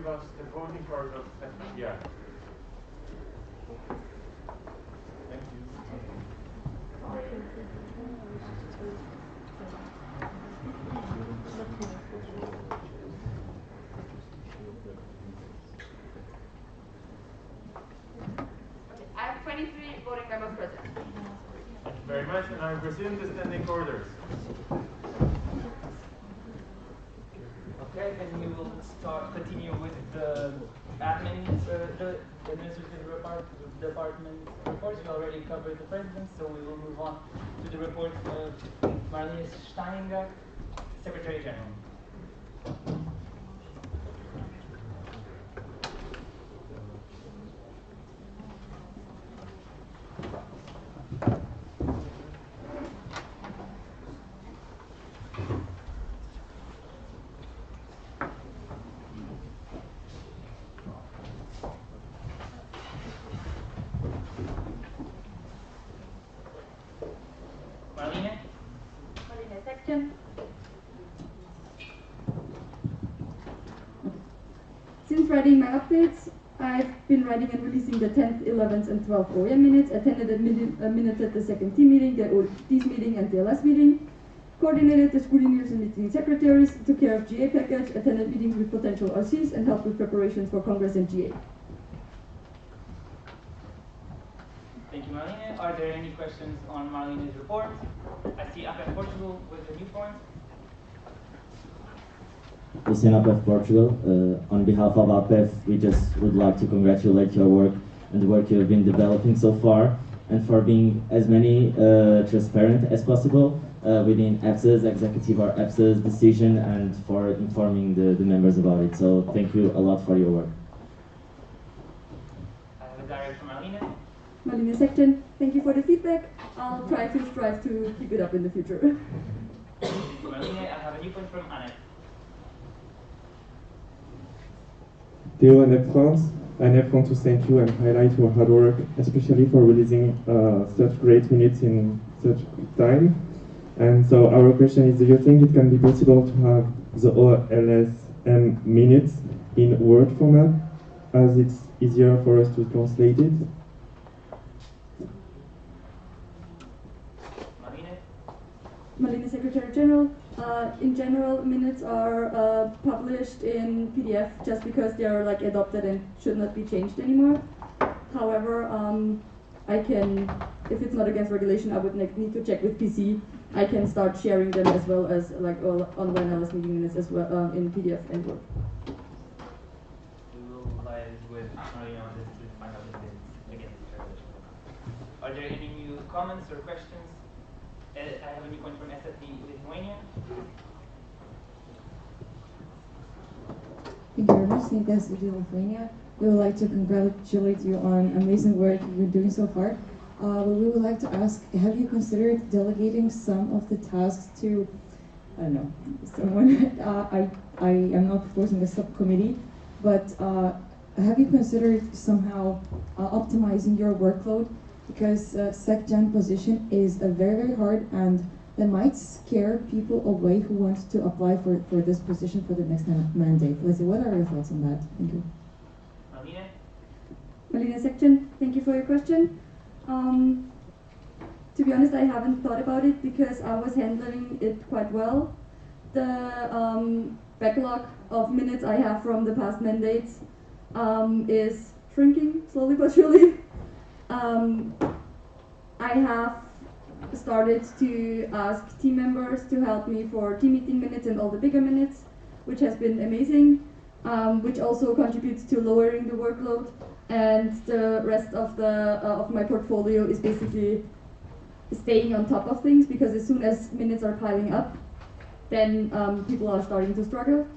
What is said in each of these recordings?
us the voting part of yeah. Thank you. I have 23 voting members present. Thank you very much, and I resume the standing orders. Okay, then we will continue with the admin, the administrative department reports. We already covered the president, so we will move on to the report of Marlene Steininger, Secretary General. Marlene section. Since writing my updates, I've been writing and releasing the 10th, 11th, and 12th OEM minutes, attended a minute at the second team meeting, the ODs meeting, and the LS meeting, coordinated the scrutineers and meeting secretaries, took care of GA package, attended meetings with potential RCs, and helped with preparations for Congress and GA. Thank you, Marlene. Are there any questions on Marlene's report? I see up at Portugal with a new point. Listen up of Portugal. On behalf of APEF, we just would like to congratulate your work and the work you have been developing so far, and for being as many transparent as possible within EPSA's executive or EPSA's decision, and for informing the members about it. So thank you a lot for your work. I have a direct from Marlene. Marlene section, thank you for the feedback. I'll try to strive to keep it up in the future. Thank you, Marlene. I have a new point from Annex. Theo and France, I want to thank you and highlight your hard work, especially for releasing such great minutes in such quick time. And so our question is, do you think it can be possible to have the OLSM minutes in Word format, as it's easier for us to translate it? Marlene, Secretary General. In general, minutes are published in PDF just because they are like adopted and should not be changed anymore. However, I can, if it's not against regulation, I would need to check with PC. I can start sharing them as well as like all online LS meeting minutes as well in PDF and Word. We will liaise with Marlene on this to find out if it's against regulation. Are there any new comments or questions? I have a new point from SFD Lithuania. Thank you very much. Thank you, SFD Lithuania. We would like to congratulate you on amazing work you've been doing so far. We would like to ask, have you considered delegating some of the tasks to, I don't know, someone? I am not proposing a subcommittee, but have you considered somehow optimizing your workload? Because SecGen position is very, very hard, and that might scare people away who want to apply for this position for the next mandate. Leslie, what are your thoughts on that? Thank you. Marlene? Marlene section, thank you for your question. To be honest, I haven't thought about it because I was handling it quite well. The backlog of minutes I have from the past mandates is shrinking slowly but surely. I have started to ask team members to help me for team meeting minutes and all the bigger minutes, which has been amazing, which also contributes to lowering the workload. And the rest of my portfolio is basically staying on top of things, because as soon as minutes are piling up, then people are starting to struggle.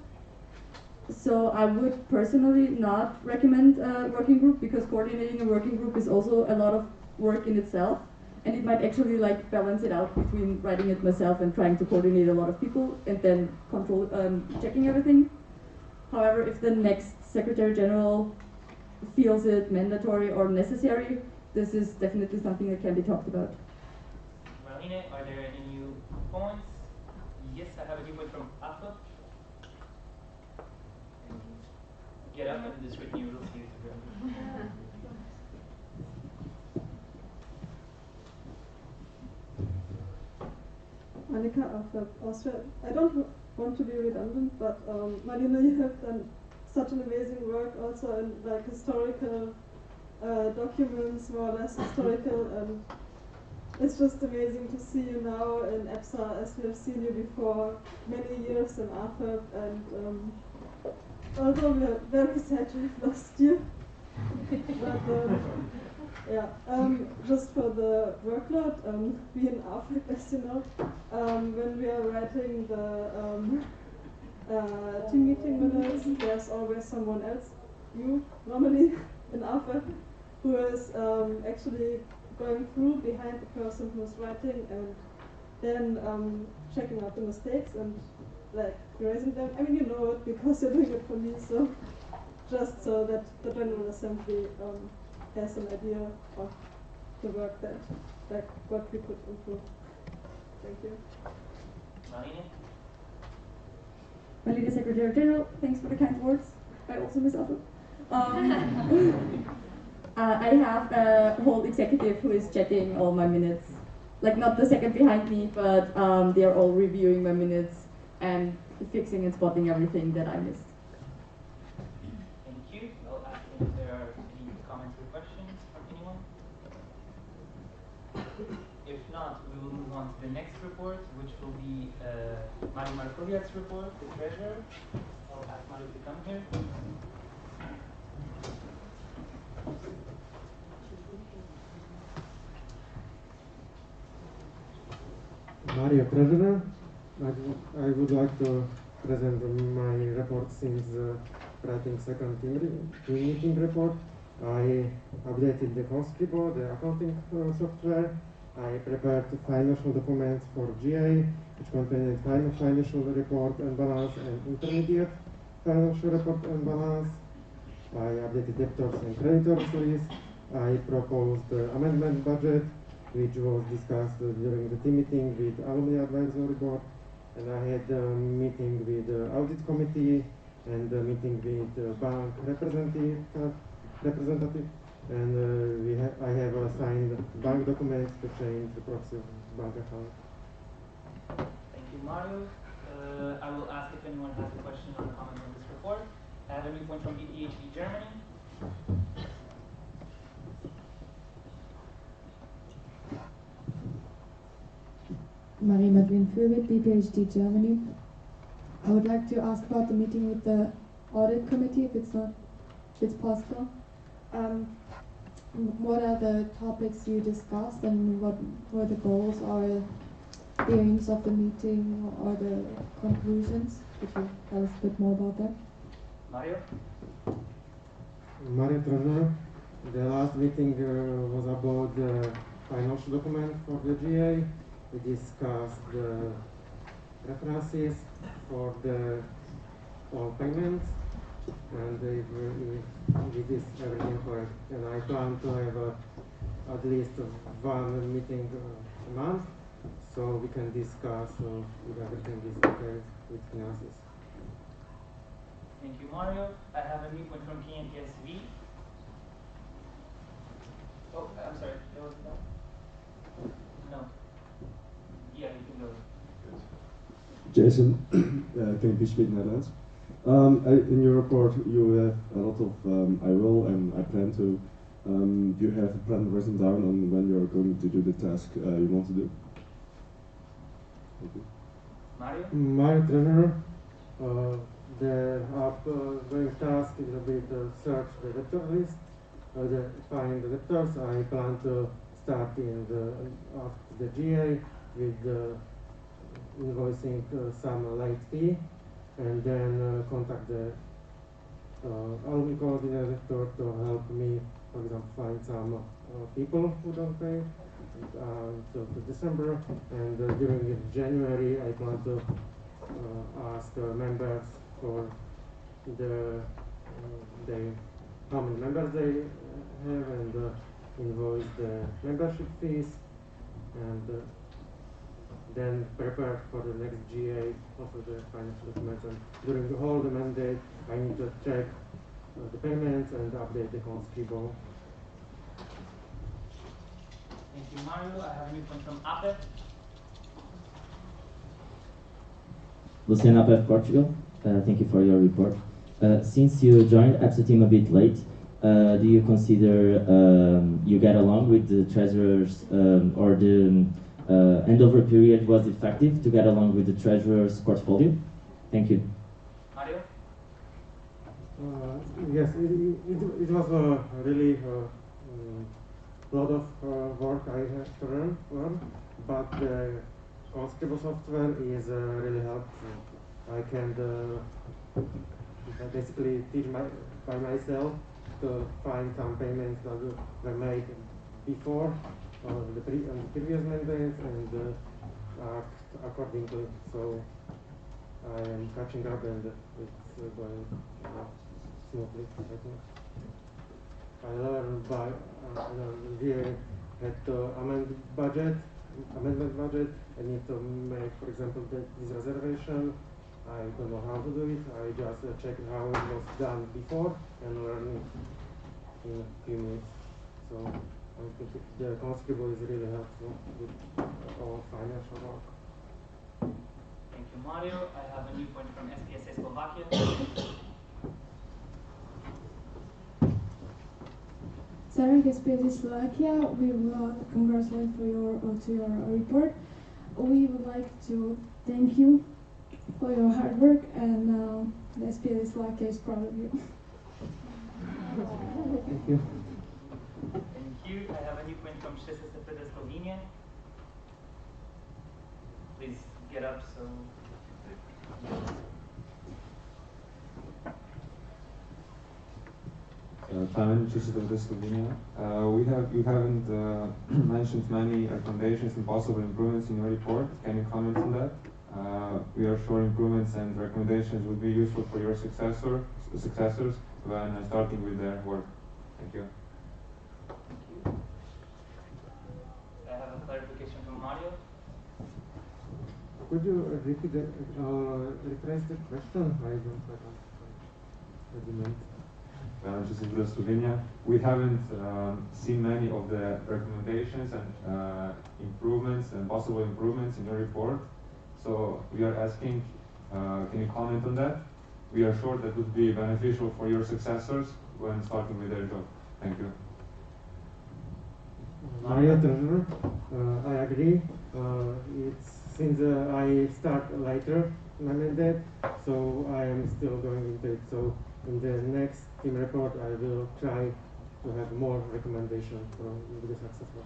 So I would personally not recommend a working group, because coordinating a working group is also a lot of work in itself, and it might actually like balance it out between writing it myself and trying to coordinate a lot of people and then checking everything. However, if the next Secretary General feels it mandatory or necessary, this is definitely something that can be talked about. Marlene, are there any new points? Yes, I have a new point from AFA. get up and the scrutiny will see you together. Annika of Austria. I don't want to be redundant, but Marina, you have done such an amazing work also in like historical documents, more or less historical, and it's just amazing to see you now in EPSA as we have seen you before many years in AFEP, and although we are very sad we've lost you, but yeah, just for the workload, we in AFEP, as you know, when we are writing the team meeting minutes, there's always someone else, you normally in AFEP, who is actually going through behind the person who's writing and then checking out the mistakes and like erasing them. I mean, you know it because you're doing it for me, so just so that the General Assembly has an idea of the work that, like, what we could improve. Thank you. Marina? My Lady Secretary General, thanks for the kind words. I also miss Afro. I have a whole executive who is checking all my minutes. Like, not the second behind me, but they are all reviewing my minutes and fixing and spotting everything that I missed. Thank you. I'll ask if there are any comments or questions from anyone. If not, we will move on to the next report, which will be Mario Markoviak's report, the treasurer. I'll ask Mario to come here. Mario, treasurer. I would like to present my report since writing second team meeting report. I updated the conscribo, the accounting software. I prepared financial documents for GA, which contained final financial report and balance and intermediate financial report and balance. I updated debtors and creditors list. I proposed the amendment budget, which was discussed during the team meeting with Alumni Advisory Board. And I had a meeting with the audit committee and a meeting with the bank representative. And I have signed bank documents to change the proxy bank account. Thank you, Mario. I will ask if anyone has a question or a comment on this report. I have a new point from EPHD Germany. Marie Madeleine Fürwit, PhD Germany. I would like to ask about the meeting with the audit committee, if it's possible. What are the topics you discussed and what were the goals or the aims of the meeting or the conclusions? Could you tell us a bit more about that? Mario? Mario Treasurer, the last meeting was about the financial document for the GA. We discussed the references for the all payments, and it is everything correct. And I plan to have at least one meeting a month, so we can discuss if everything is okay with finances. Thank you, Mario. I have a new point from KNTSV. Oh, I'm sorry. There was no. Yeah, you can go. Jason, can you speak Netherlands? In your report, you have a lot of I will and I plan to. Do you have a plan written down on when you're going to do the task you want to do? Thank you. Mario? My trainer, the upgoing task is a bit search the debtor list, find the debtors. I plan to start in after the GA with invoicing some late fee, and then contact the alumni coordinator to help me, for example, find some people who don't pay until December. And during January, I plan to ask members for how many members they have, and invoice the membership fees, and then prepare for the next GA, also the financial documents. And during the whole mandate, I need to check the payments and update the conscribo. Thank you, Mario. I have a new point from APEP. Lucian APEF Portugal, thank you for your report. Since you joined EPSA team a bit late, do you consider you get along with the treasurers or the handover period was effective to get along with the treasurer's portfolio? Thank you. Mario? Yes, it was a really lot of work I had to learn, but the conscribo software is really helpful. I can basically teach by myself to find some payments that were made before the previous maintenance and act accordingly. So I am catching up and it's going smoothly, I think. I learned by we had to amendment budget. I need to make, for example, this reservation. I don't know how to do it. I just checked how it was done before and learned it in a few minutes. So I think the conscribo is really helpful with all financial work. Thank you, Mario. I have a new point from SPSA Slovakia. Sarah SPSA Slovakia, we will congratulate for your report. We would like to thank you for your hard work, and the SPSA Slovakia is proud of you. Thank you. Thank you. I have a new point from SPSA Slovenia. Please get up so. Time just of Slovenia. You haven't mentioned many recommendations and possible improvements in your report. Can you comment on that? We are sure improvements and recommendations will be useful for your successors when starting with their work. Thank you. Thank you. I have a clarification from Mario. Could you repeat rephrase the question? I don't quite understand. Just in Slovenia, we haven't seen many of the recommendations and improvements and possible improvements in your report. So we are asking, can you comment on that? We are sure that would be beneficial for your successors when starting with their job. Thank you. Mario Treasurer, I agree. It's since I start later than that, so I am still going into it. So in the next team report, I will try to have more recommendations for the successful.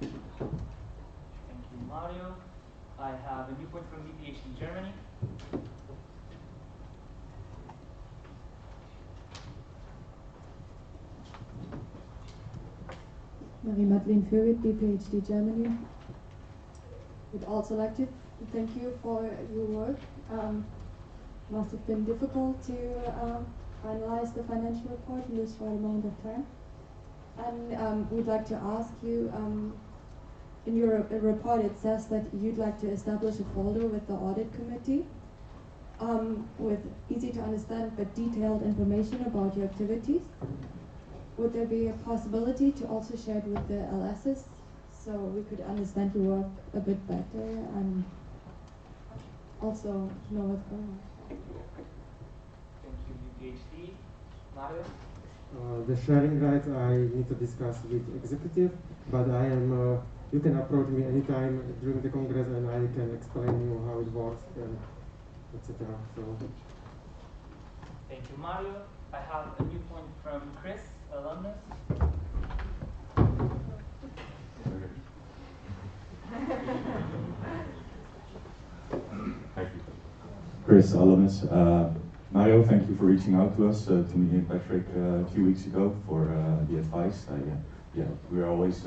Thank you, Mario. I have a new point from EPSA Germany. Marie-Madeleine Fürwit, PhD Germany. We'd also like to thank you for your work. Must have been difficult to finalize the financial report in this short amount of time. And we'd like to ask you, in your report it says that you'd like to establish a folder with the audit committee with easy to understand but detailed information about your activities. Would there be a possibility to also share it with the LSs so we could understand your work a bit better and also know what's going on? Thank you, PhD. Mario? The sharing rights I need to discuss with executive, but I am. You can approach me anytime during the congress, and I can explain you how it works and etc. So. Thank you, Mario. I have a new point from Chris, alumnus. Thank you. Chris, alumnus. Mario, thank you for reaching out to us, to me and Patrick a few weeks ago for the advice. We're always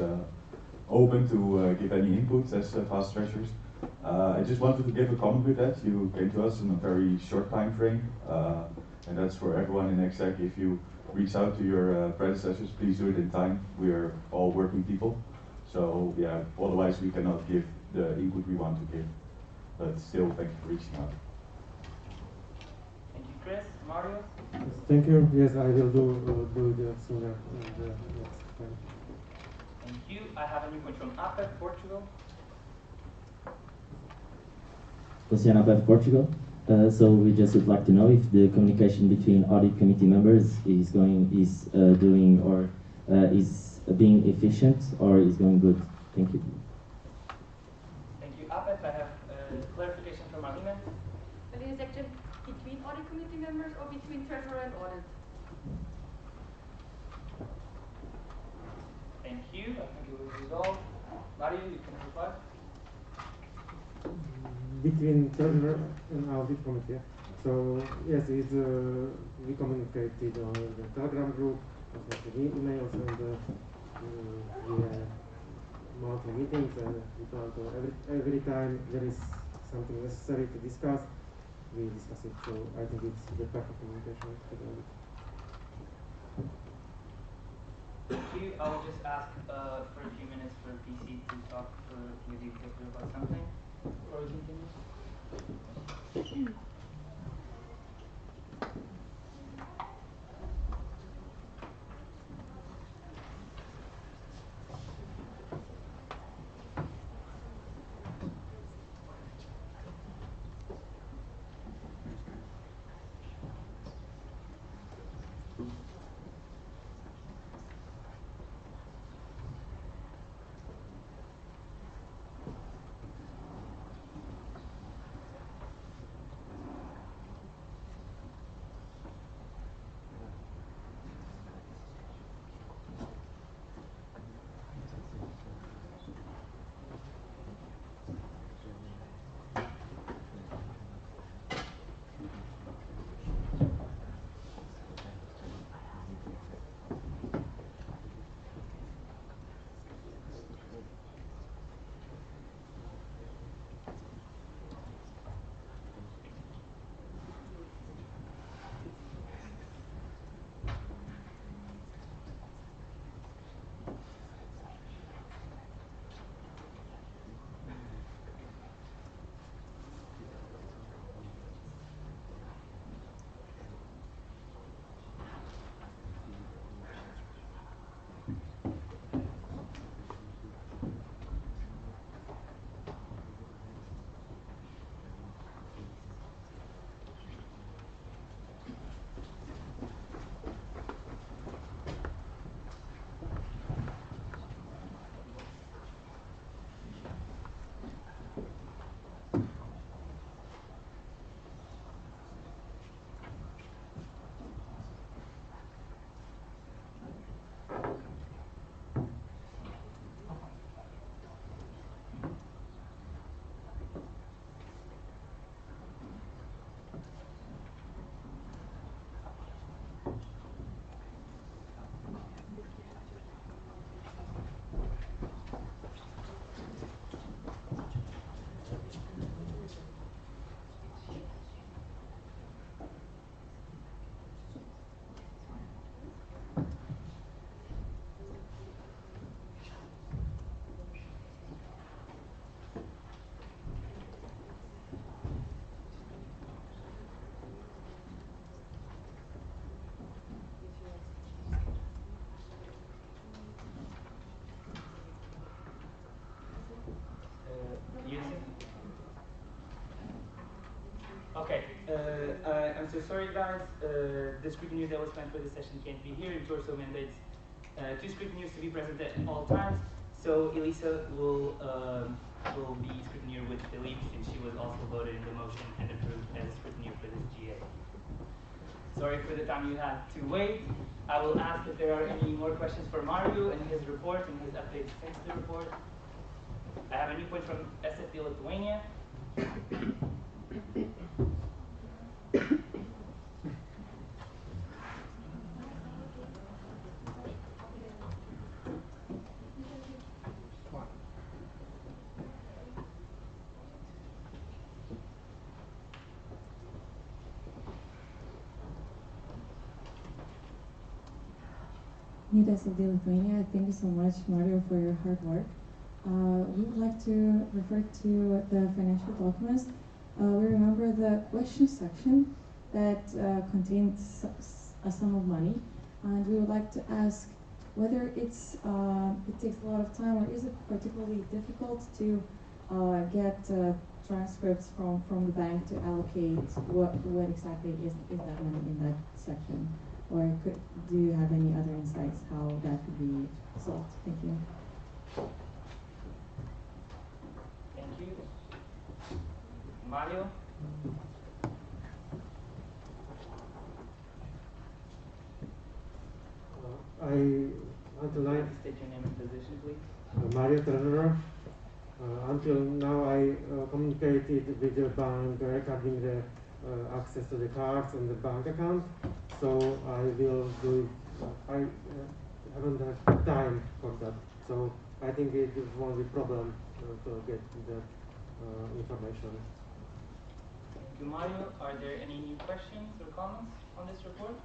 open to give any input as past treasurers. I just wanted to give a comment with that. You came to us in a very short time frame, and that's for everyone in exec. If you reach out to your predecessors, please do it in time. We are all working people, so yeah, otherwise we cannot give the input we want to give. But still, thank you for reaching out. Thank you, Chris. Chris, Mario? Thank you. Yes, I will do the sooner in the next time. Thank you. I have a new point from APEC, Portugal. Luciana Bev, Portugal. So we just would like to know if the communication between audit committee members is doing or is being efficient or is going good. Thank you. Thank you, APEC. I have clarification from Marlene. Is action between audit committee members or between treasurer and audit? Thank you. I think it was resolved. Mario, you can reply. Between treasurer and audit committee. So yes, we communicated on the Telegram group, also the emails and via monthly meetings, and we plan to every time there is something necessary to discuss, we discuss it. So I think it's the perfect communication with the audit. Thank you. I will just ask for a few minutes for PC to talk with the executive about something. Or we continue? Okay, I'm so sorry guys, the scrutineer that was planned for this session can't be here. It also mandates 2 scrutineers to be present at all times. So Elisa will be scrutineer with Philippe, since she was also voted in the motion and approved as a scrutineer for this GA. Sorry for the time you had to wait. I will ask if there are any more questions for Mario and his report and his updates since the report. I have a new point from SFD Lithuania. Nidas of Lithuania, thank you so much, Mario, for your hard work. We would like to refer to the financial documents. We remember the question section that contained a sum of money, and we would like to ask whether it takes a lot of time, or is it particularly difficult to get transcripts from the bank to allocate what exactly is that money in that section, or do you have any other insights how that could be solved? Thank you. Thank you. Mario? Until now, State your name and position, please. Mario Treasurer. Until now, I communicated with the bank regarding the access to the cards and the bank account. So I will do it. I haven't had time for that. So I think it won't be a problem to get the information. Thank you, Mario. Are there any questions or comments on this report?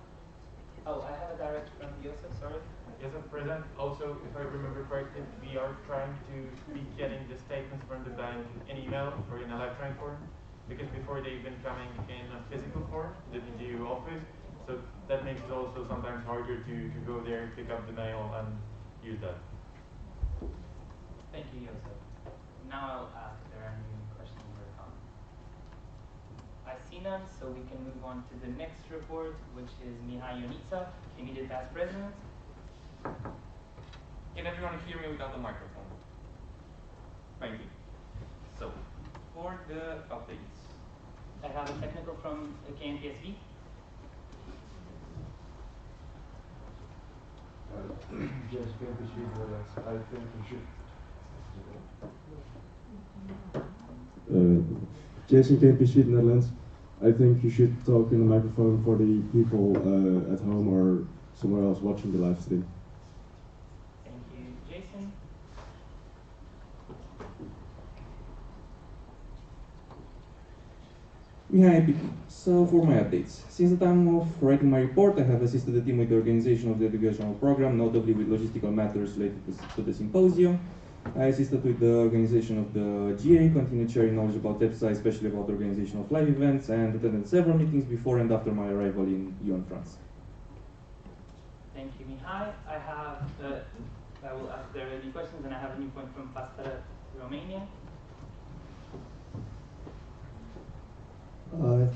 Oh, I have a direct from Joseph, sorry. Yes, President. Also, if I remember correctly, we are trying to be getting the statements from the bank in email or in electronic form, because before they've been coming in a physical form, the DGU office. So that makes it also sometimes harder to go there, pick up the mail, and use that. Thank you, Joseph. Now I'll ask if there are any questions or comments. I see none, so we can move on to the next report, which is Mihai Ionita, immediate past president. Can everyone hear me without the microphone? Thank you. So, for the updates. I have a technical from KNPSV. Yes, I think we should. Jason KPC Netherlands. I think you should talk in the microphone for the people at home or somewhere else watching the live stream. Thank you, Jason. Mihai, so for my updates. Since the time of writing my report, I have assisted the team with the organization of the educational program, notably with logistical matters related to the symposium. I assisted with the organization of the GA, continued sharing knowledge about EPSA, especially about the organization of live events, and attended several meetings before and after my arrival in Lyon, France. Thank you, Mihai. I will ask if there are any questions, and I have a new point from Pastara, Romania.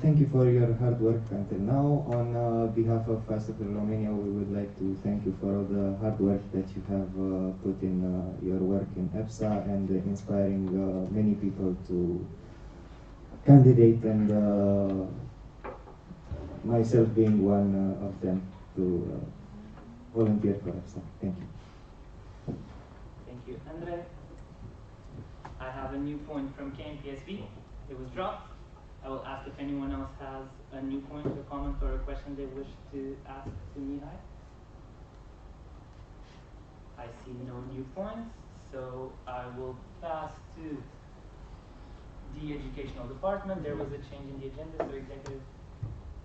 Thank you for your hard work until now. On behalf of Festival Romania, we would like to thank you for all the hard work that you have put in your work in EPSA and inspiring many people to candidate, and myself being one of them, to volunteer for EPSA. Thank you. Thank you, Andre. I have a new point from KNPSV. It was dropped. I will ask if anyone else has a new point, a comment, or a question they wish to ask to Mihai. I see no new points, so I will pass to the educational department. There was a change in the agenda, so executive,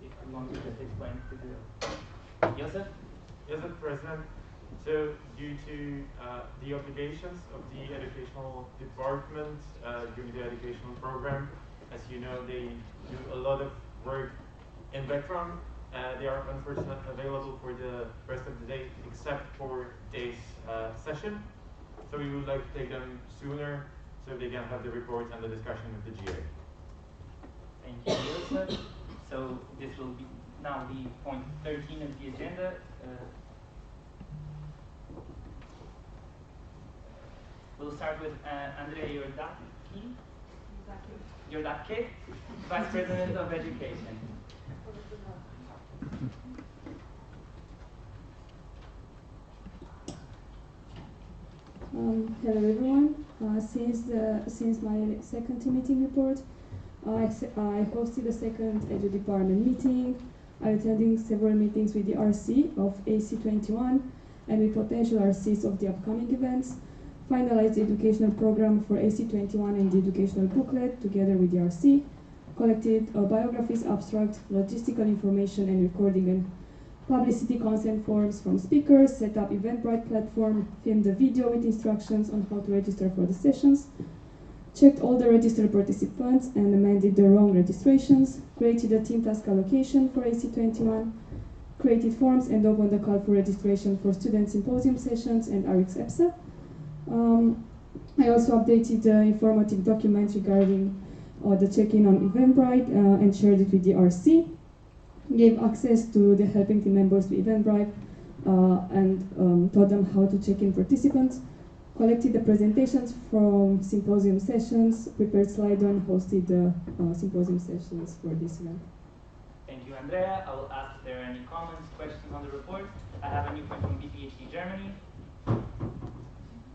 if you want to just explain to the Joseph. Yes, President. So due to the obligations of the educational department during the educational program, as you know, they do a lot of work in background. They are unfortunately available for the rest of the day, except for today's session. So we would like to take them sooner, so they can have the report and the discussion with the GA. Thank you, Joseph. So this will be now be point 13 of the agenda. We'll start with Andrea Iordaki. Iordaki, Vice President of Education. Hello everyone. Since my second team meeting report, I hosted a second Edu department meeting. I attended several meetings with the RC of AC21 and with potential RCs of the upcoming events. Finalized the educational program for AC21 and the educational booklet together with the RC. Collected biographies, abstract, logistical information and recording and publicity consent forms from speakers, set up Eventbrite platform, filmed the video with instructions on how to register for the sessions, checked all the registered participants and amended the wrong registrations, created a team task allocation for AC21, created forms and opened a call for registration for student symposium sessions and RX EPSA. I also updated the informative document regarding the check-in on Eventbrite and shared it with the RC, gave access to the helping team members to Eventbrite and taught them how to check in participants, collected the presentations from symposium sessions, prepared slide and hosted the symposium sessions for this event. Thank you, Andrea. I will ask if there are any comments, questions on the report. I have a new point from BPHD Germany.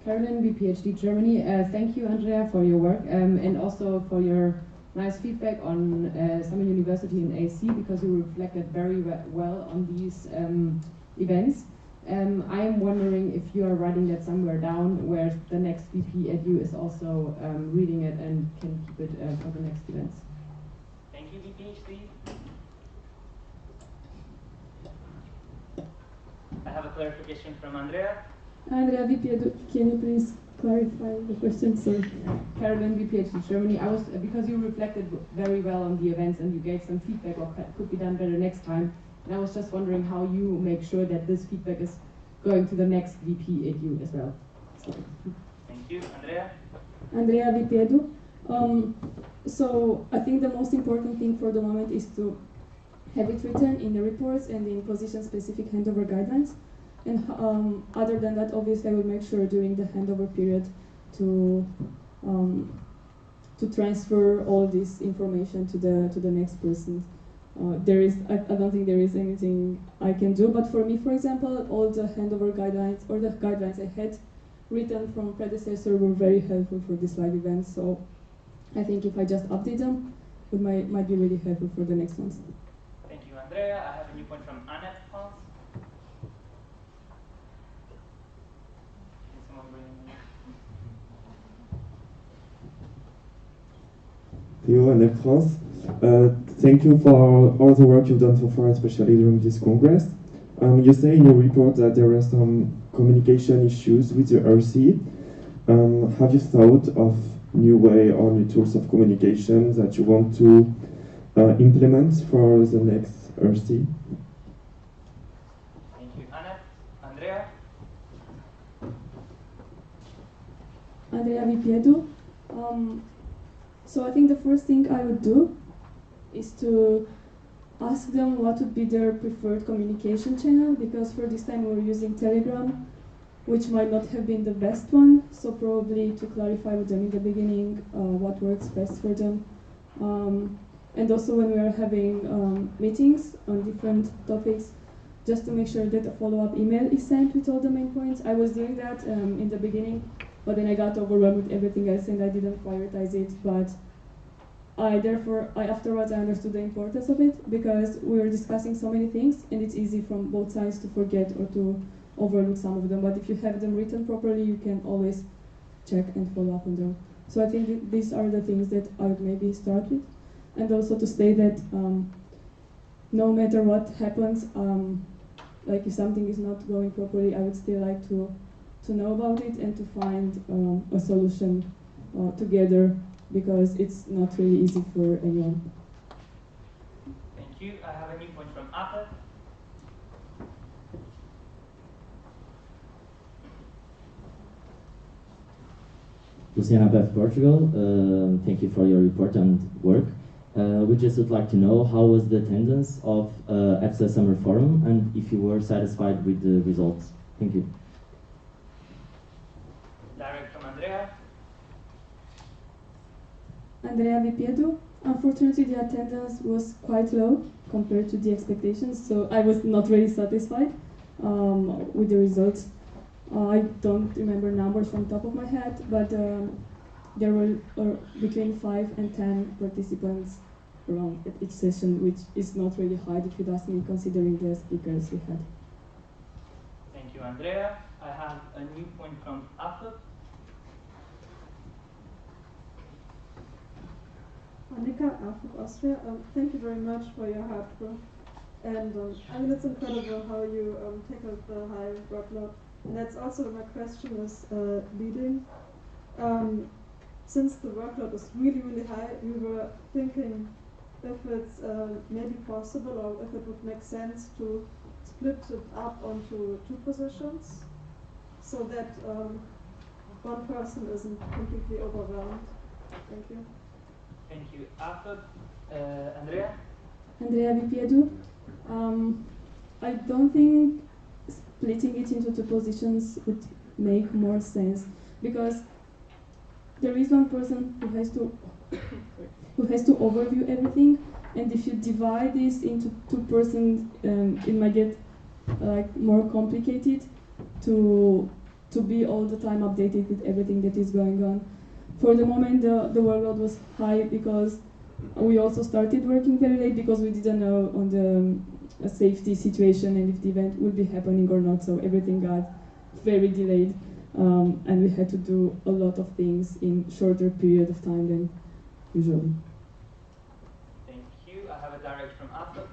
Carolyn, BPHD Germany. Thank you, Andrea, for your work and also for your nice feedback on Summer University in AC, because you reflected very well on these events. I am wondering if you are writing that somewhere down where the next VP Edu is also reading it and can keep it for the next events. Thank you, BPHD. I have a clarification from Andrea. Andrea, VP Edu, can you please clarify the question? Sorry. Carolyn, BPHD Germany. I was because you reflected very well on the events and you gave some feedback what could be done better next time. And I was just wondering how you make sure that this feedback is going to the next VP Edu as well. Sorry. Thank you, Andrea. Andrea, VP Edu. So I think the most important thing for the moment is to have it written in the reports and in position-specific handover guidelines. And other than that, obviously, I will make sure during the handover period to transfer all this information to the next person. I don't think there is anything I can do, but for me, for example, all the handover guidelines or the guidelines I had written from predecessor were very helpful for this live event. So I think if I just update them, it might be really helpful for the next ones. Thank you, Andrea. I have a new point from Annex. Theo and Air France. Thank you for all the work you've done so far, especially during this Congress. You say in your report that there are some communication issues with the RC. Have you thought of new way or new tools of communication that you want to implement for the next RC? Thank you, Anna. Andrea? Andrea VP Edu. So I think the first thing I would do is to ask them what would be their preferred communication channel, because for this time we're using Telegram, which might not have been the best one, so probably to clarify with them in the beginning what works best for them. And also when we are having meetings on different topics, just to make sure that a follow-up email is sent with all the main points. I was doing that in the beginning, but then I got overwhelmed with everything else and I didn't prioritize it. But afterwards I understood the importance of it, because we were discussing so many things and it's easy from both sides to forget or to overlook some of them. But if you have them written properly, you can always check and follow up on them. So I think these are the things that I would maybe start with. And also to say that no matter what happens, like if something is not going properly, I would still like to know about it and to find a solution together, because it's not really easy for anyone. Thank you. I have a new point from Apple. Luciana Beth, Portugal. Thank you for your report and work. We just would like to know how was the attendance of EPSA Summer Forum and if you were satisfied with the results. Thank you. Direct from Andrea. Andrea VP Edu. Unfortunately, the attendance was quite low compared to the expectations, so I was not really satisfied with the results. I don't remember numbers from top of my head, but there were between 5 and 10 participants around at each session, which is not really high if you'd ask me, considering the speakers we had. Thank you, Andrea. I have a new point from Apple. Annika, AFUG Austria, thank you very much for your hard work. And I mean, it's incredible how you tackled the high workload. And that's also my question is leading. since the workload is really, really high, we were thinking if it's maybe possible or if it would make sense to split it up onto 2 positions so that one person isn't completely overwhelmed. Thank you. Thank you. After Andrea? Andrea Vipiedu. I don't think splitting it into 2 positions would make more sense because there is one person who has to overview everything, and if you divide this into 2 persons, it might get like more complicated to be all the time updated with everything that is going on. For the moment, the workload was high because we also started working very late because we didn't know on the safety situation and if the event would be happening or not, so everything got very delayed, and we had to do a lot of things in shorter period of time than usually. Thank you. I have a direct from AFA.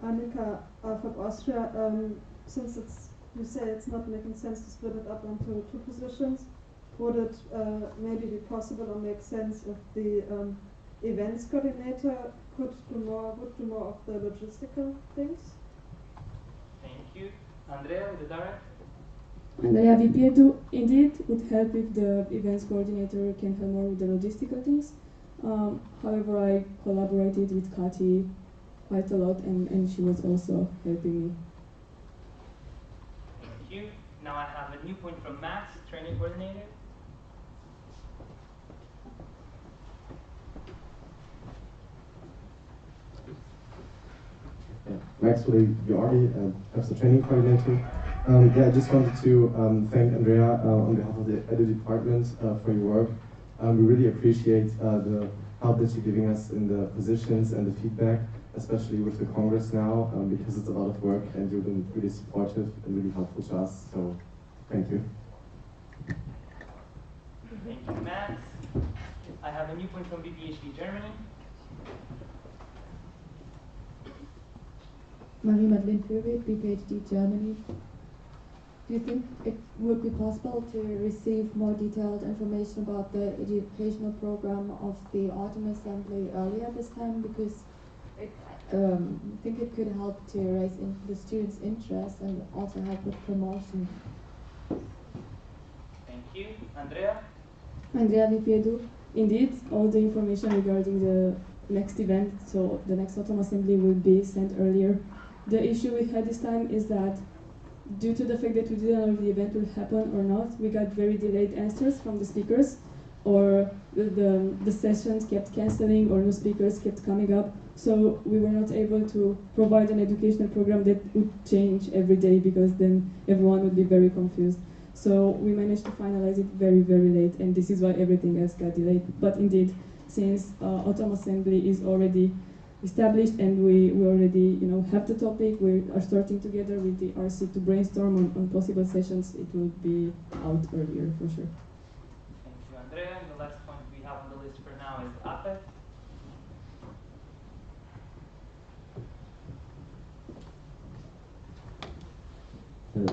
Annika from Austria, since you say it's not making sense to split it up into 2 positions, would it maybe be possible or make sense if the events coordinator would do more of the logistical things? Thank you. Andrea with the direct. Andrea Vipiedu, indeed, would help if the events coordinator can help more with the logistical things. However, I collaborated with Kati quite a lot, and she was also helping me. Thank you. Now I have a new point from Max, training coordinator. Max Uli-Georgi, EPSA training coordinator. Yeah, I just wanted to thank Andrea on behalf of the Edu department for your work. We really appreciate the help that you're giving us in the positions and the feedback, especially with the Congress now, because it's a lot of work and you've been really supportive and really helpful to us, so thank you. Thank you, Max. I have a new point from BPHD Germany. Marie-Madeleine Fürwit, BPHD Germany. Do you think it would be possible to receive more detailed information about the educational program of the Autumn Assembly earlier this time? Because I think it could help to raise the students' interest and also help with promotion. Thank you. Andrea? Andrea Vipiedu. Indeed, all the information regarding the next event, so the next Autumn Assembly, will be sent earlier. The issue we had this time is that due to the fact that we didn't know if the event will happen or not, we got very delayed answers from the speakers, or the sessions kept cancelling, or new speakers kept coming up. So we were not able to provide an educational program that would change every day, because then everyone would be very confused. So we managed to finalize it very, very late, and this is why everything else got delayed. But indeed, since Autumn Assembly is already established and we already have the topic, we are starting together with the RC to brainstorm on possible sessions, it will be out earlier for sure. Thank you, Andrea. And the last point we have on the list for now is APEC.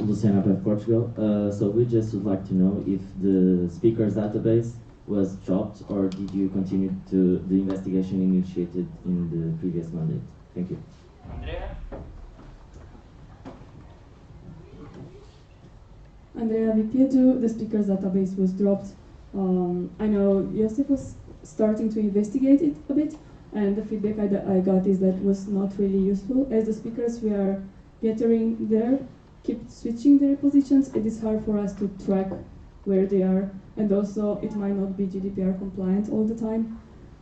Luciana of Portugal. So we just would like to know if the speakers database was dropped, or did you continue to the investigation initiated in the previous mandate? Thank you. Andrea? Andrea Vipiedu, the speakers database was dropped. I know Josip was starting to investigate it a bit, and the feedback I got is that was not really useful, as the speakers we are gathering there keep switching their positions. It is hard for us to track where they are, and also it might not be GDPR compliant all the time.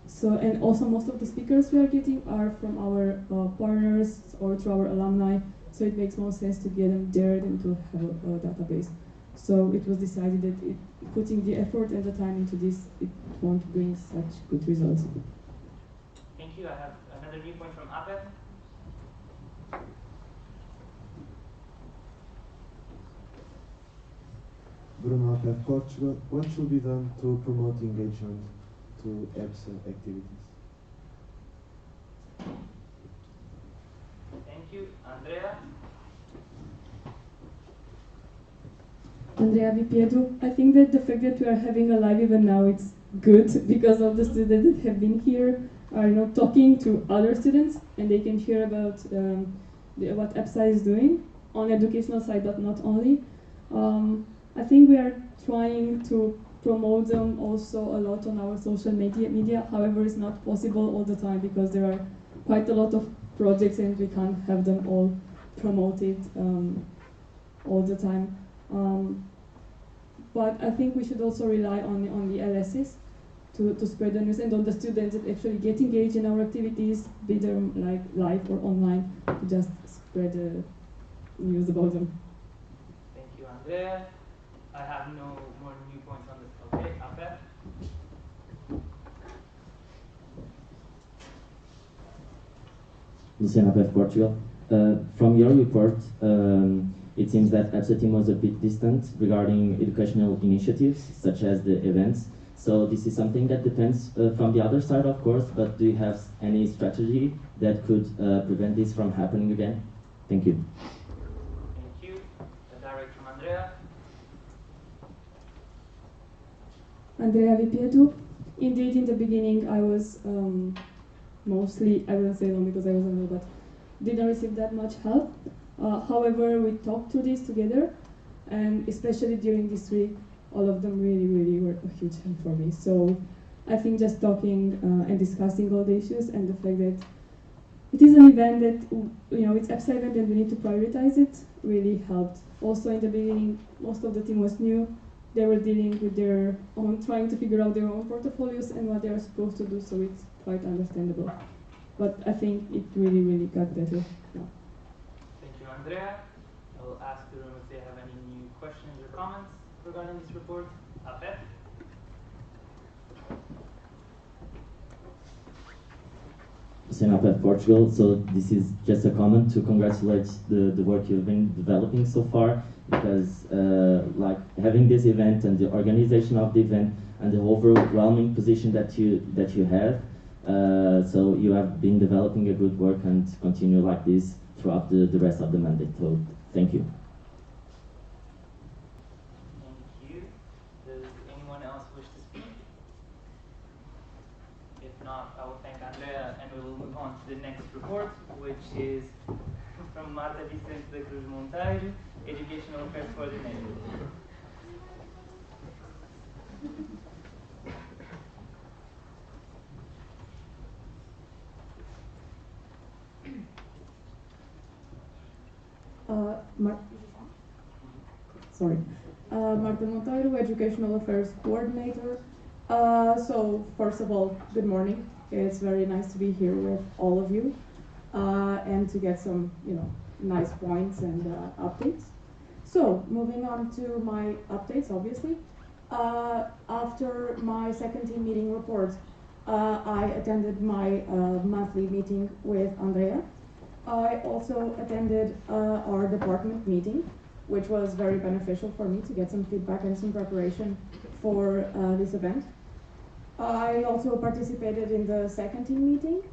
So, and also most of the speakers we are getting are from our partners or through our alumni, so it makes more sense to get them there than to have a database. So it was decided that putting the effort and the time into this, it won't bring such good results. Thank you. I have another new point from APEC. Bruno Apel, Portugal. What should be done to promote engagement to EPSA activities? Thank you. Andrea? Andrea Vipiedu. I think that the fact that we are having a live event now, it's good because all the students that have been here are talking to other students and they can hear about what EPSA is doing on educational side, but not only. I think we are trying to promote them also a lot on our social media. However, it's not possible all the time because there are quite a lot of projects and we can't have them all promoted all the time. But I think we should also rely on the LSs to spread the news and on the students that actually get engaged in our activities, be them like live or online, to just spread the news about them. Thank you, Andrea. I have no more new points on this. Okay, Ape? Luciana Pef, Portugal. From your report, it seems that EPSA team was a bit distant regarding educational initiatives, such as the events. So this is something that depends from the other side, of course, but do you have any strategy that could prevent this from happening again? Thank you. Thank you. Direct from Andrea. Andrea Vipietu. Indeed, in the beginning, I was mostly, I wouldn't say long because I wasn't ill, but didn't receive that much help. However, we talked through this together, and especially during this week, all of them really were a huge help for me. So I think just talking and discussing all the issues and the fact that it is an event that, it's EPSA event and we need to prioritize it, really helped. Also in the beginning, most of the team was new. They were dealing with their own, trying to figure out their own portfolios and what they are supposed to do, so it's quite understandable. But I think it really got better now. Thank you, Andrea. I will ask the room if they have any new questions or comments regarding this report. Ape? Senapef, Portugal. So this is just a comment to congratulate the work you've been developing so far, because like having this event and the organization of the event and the overwhelming position that you have, so you have been developing a good work and continue like this throughout the rest of the mandate. So thank you. Thank you. Does anyone else wish to speak? If not, I will thank Andrea and we will move on to the next report, which is from Marta Vicente da Cruz Monteiro, Educational Affairs Coordinator. Marta Monteiro, Educational Affairs Coordinator. So first of all, good morning. It's very nice to be here with all of you and to get some, nice points and updates. So moving on to my updates, obviously. After my second team meeting report, I attended my monthly meeting with Andrea. I also attended our department meeting, which was very beneficial for me to get some feedback and some preparation for this event. I also participated in the second team meeting.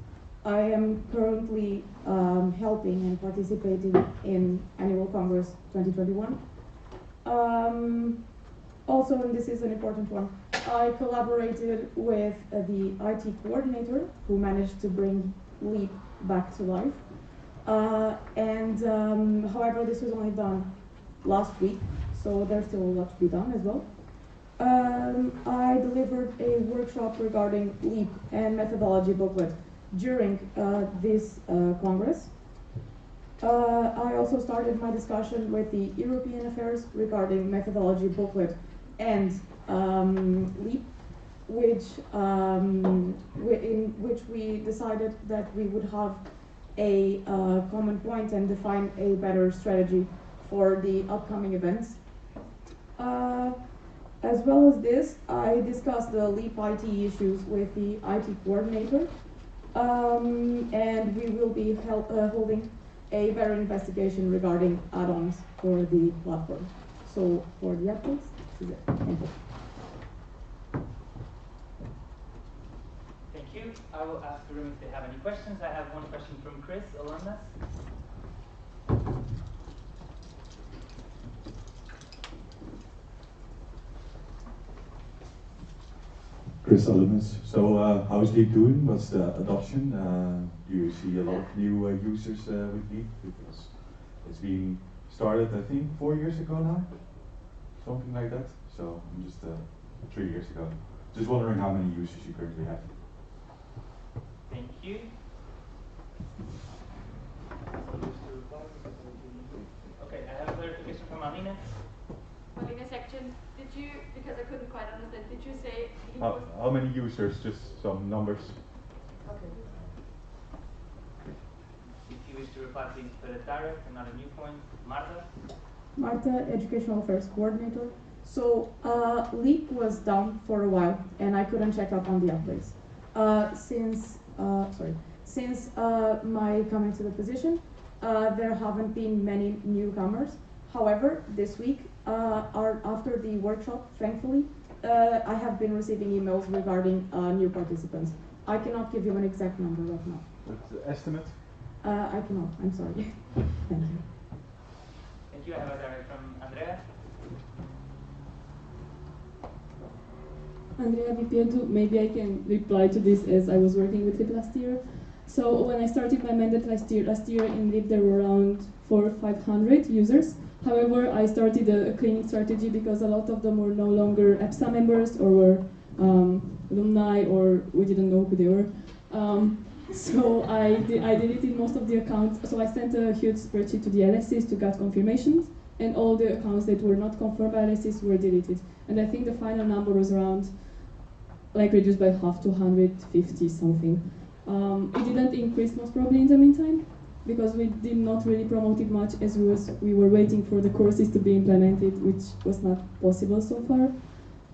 I am currently helping and participating in Annual Congress 2021. Also, and this is an important one, I collaborated with the IT coordinator who managed to bring LEAP back to life. However, this was only done last week, so there's still a lot to be done as well. I delivered a workshop regarding LEAP and methodology booklet during this Congress. I also started my discussion with the European Affairs regarding methodology booklet and LEAP, in which we decided that we would have a common point and define a better strategy for the upcoming events. As well as this, I discussed the LEAP IT issues with the IT coordinator, and we will be holding a better investigation regarding add-ons for the platform. So for the updates, this is it. Thank you. Thank you. I will ask the room if they have any questions. I have one question from Chris, alumnus. Chris Alamis. So, how is Leap doing? What's the adoption? Do you see a lot of new users with Leap? Because it's been started, I think, 4 years ago now, something like that. So, I'm just 3 years ago. Just wondering how many users you currently have. Thank you. Okay, I have a clarification from Alina. Alina section, did you, because I couldn't quite understand, did you say How many users? Just some numbers. Okay. If you wish to reply, please put it direct, another new point. Marta? Marta, Educational Affairs Coordinator. So, Leap was down for a while, and I couldn't check up on the updates. Since my coming to the position, there haven't been many newcomers. However, this week, after the workshop, thankfully, I have been receiving emails regarding new participants. I cannot give you an exact number right now. What's the estimate? I cannot, I'm sorry. Thank you. Thank you. I have a direct from Andrea. Andrea Vipiedu, maybe I can reply to this as I was working with LIP last year. So when I started my mandate last year in LIP there were around 400 or 500 users. However, I started a cleaning strategy because a lot of them were no longer EPSA members or were alumni or we didn't know who they were. So I deleted most of the accounts. So I sent a huge spreadsheet to the LSs to get confirmations, and all the accounts that were not confirmed by LSs were deleted. And I think the final number was around, like, reduced by half to 150 something. It didn't increase most probably in the meantime, because we did not really promote it much as we were waiting for the courses to be implemented, which was not possible so far.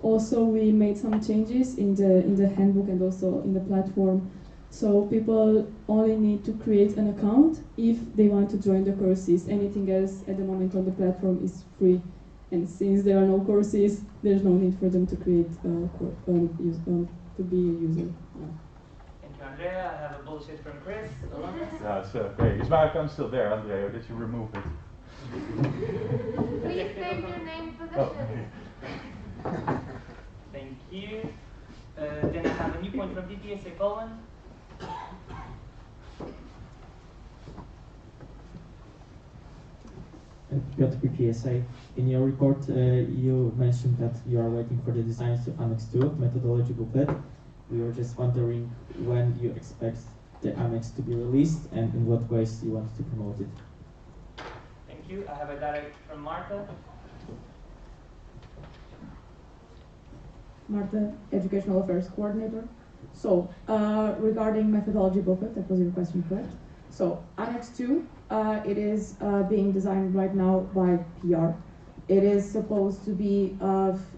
Also, we made some changes in the handbook and also in the platform. So people only need to create an account if they want to join the courses. Anything else at the moment on the platform is free. And since there are no courses, there's no need for them to create to be a user. Yeah. Thank you, Andrea. I have a bullshit from Chris. Yeah, it's okay. Is my account still there, Andrea, or did you remove it? Please state your name, position. Oh. Thank you. Then I have a new point from EPSA Poland. Piotr PPSA. In your report, you mentioned that you are waiting for the designs of Annex 2 methodology booklet. We were just wondering when you expect the Annex to be released and in what ways you want to promote it. Thank you. I have a direct from Marta. Marta, Educational Affairs Coordinator. So, regarding methodology booklet, that was your question, correct? So, Annex 2, it is being designed right now by PR. It is supposed to be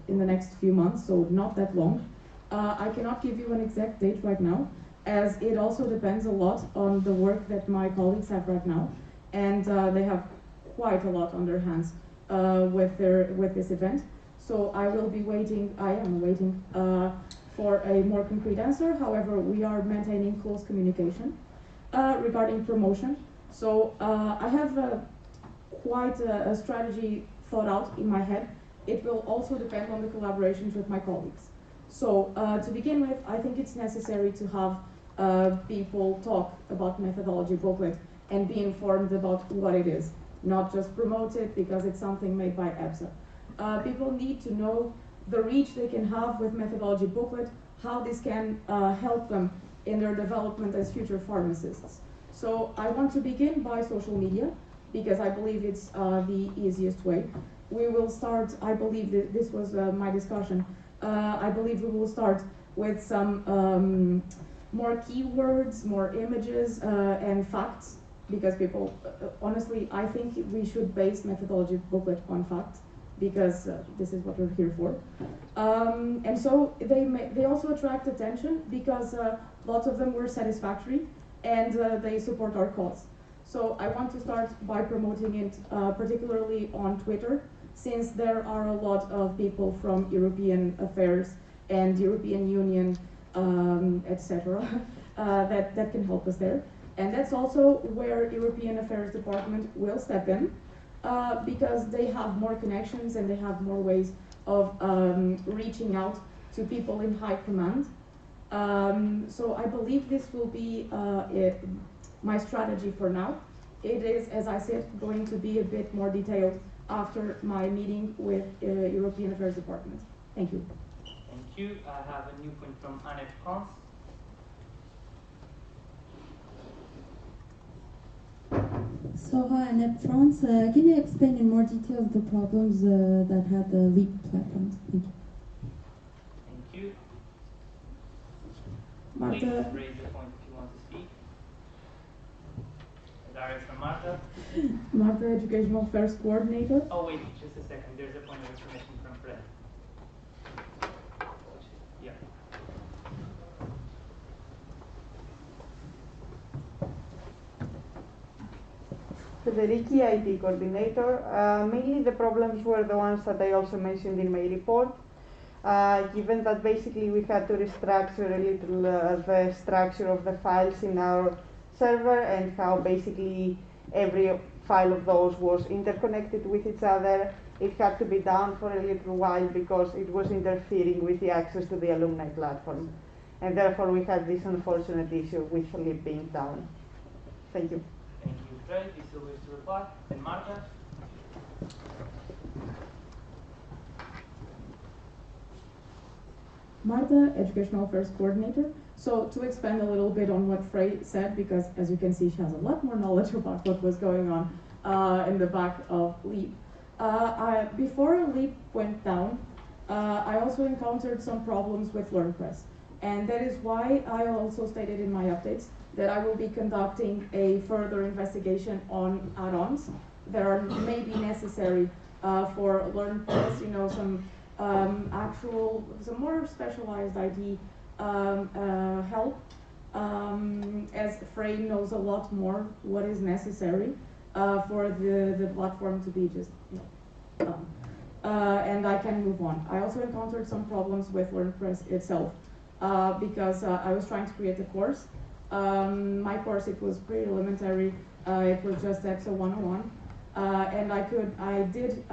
in the next few months, so not that long. I cannot give you an exact date right now, as it also depends a lot on the work that my colleagues have right now, and they have quite a lot on their hands with this event. So I am waiting for a more concrete answer. However, we are maintaining close communication regarding promotion. So I have quite a strategy thought out in my head. It will also depend on the collaborations with my colleagues. So to begin with, I think it's necessary to have people talk about methodology booklet and be informed about what it is, not just promote it because it's something made by EPSA. People need to know the reach they can have with methodology booklet, how this can help them in their development as future pharmacists. So I want to begin by social media because I believe it's the easiest way. We will start, I believe that this was my discussion, I believe we will start with some more keywords, more images and facts, because people, honestly, I think we should base methodology booklet on facts, because this is what we're here for. And so they also attract attention because lots of them were satisfactory and they support our cause. So I want to start by promoting it particularly on Twitter, since there are a lot of people from European affairs and European Union, etc., that can help us there. And that's also where European Affairs Department will step in, because they have more connections and they have more ways of reaching out to people in high command. So I believe this will be my strategy for now. It is, as I said, going to be a bit more detailed after my meeting with European Affairs Department. Thank you. Thank you. I have a new point from Annex France. So hi, Annette France. Can you explain in more detail the problems that had the LEAP platform? Thank you. Thank you. Marta. Please raise your point if you want to speak. Direct from Marta. Marta, Educational Affairs Coordinator. Oh wait, just a second. There's a point of information from Fred. Yeah. Federici, IT Coordinator. Mainly the problems were the ones that I also mentioned in my report. Given that basically we had to restructure a little the structure of the files in our server and how basically every file of those was interconnected with each other. It had to be down for a little while because it was interfering with the access to the alumni platform. And therefore we had this unfortunate issue with LEAP being down. Thank you. Thank you, Fred. You still wish to reply? And Marta? Marta, Educational Affairs Coordinator. So to expand a little bit on what Frey said, because as you can see, she has a lot more knowledge about what was going on in the back of LEAP. Before LEAP went down, I also encountered some problems with LearnPress. And that is why I also stated in my updates that I will be conducting a further investigation on add-ons that are maybe necessary for LearnPress, you know, some more specialized ID help, as Frey knows a lot more what is necessary for the platform to be just done. And I can move on. I also encountered some problems with LearnPress itself because I was trying to create a course. My course, it was pretty elementary. It was just EPSA 101. And I did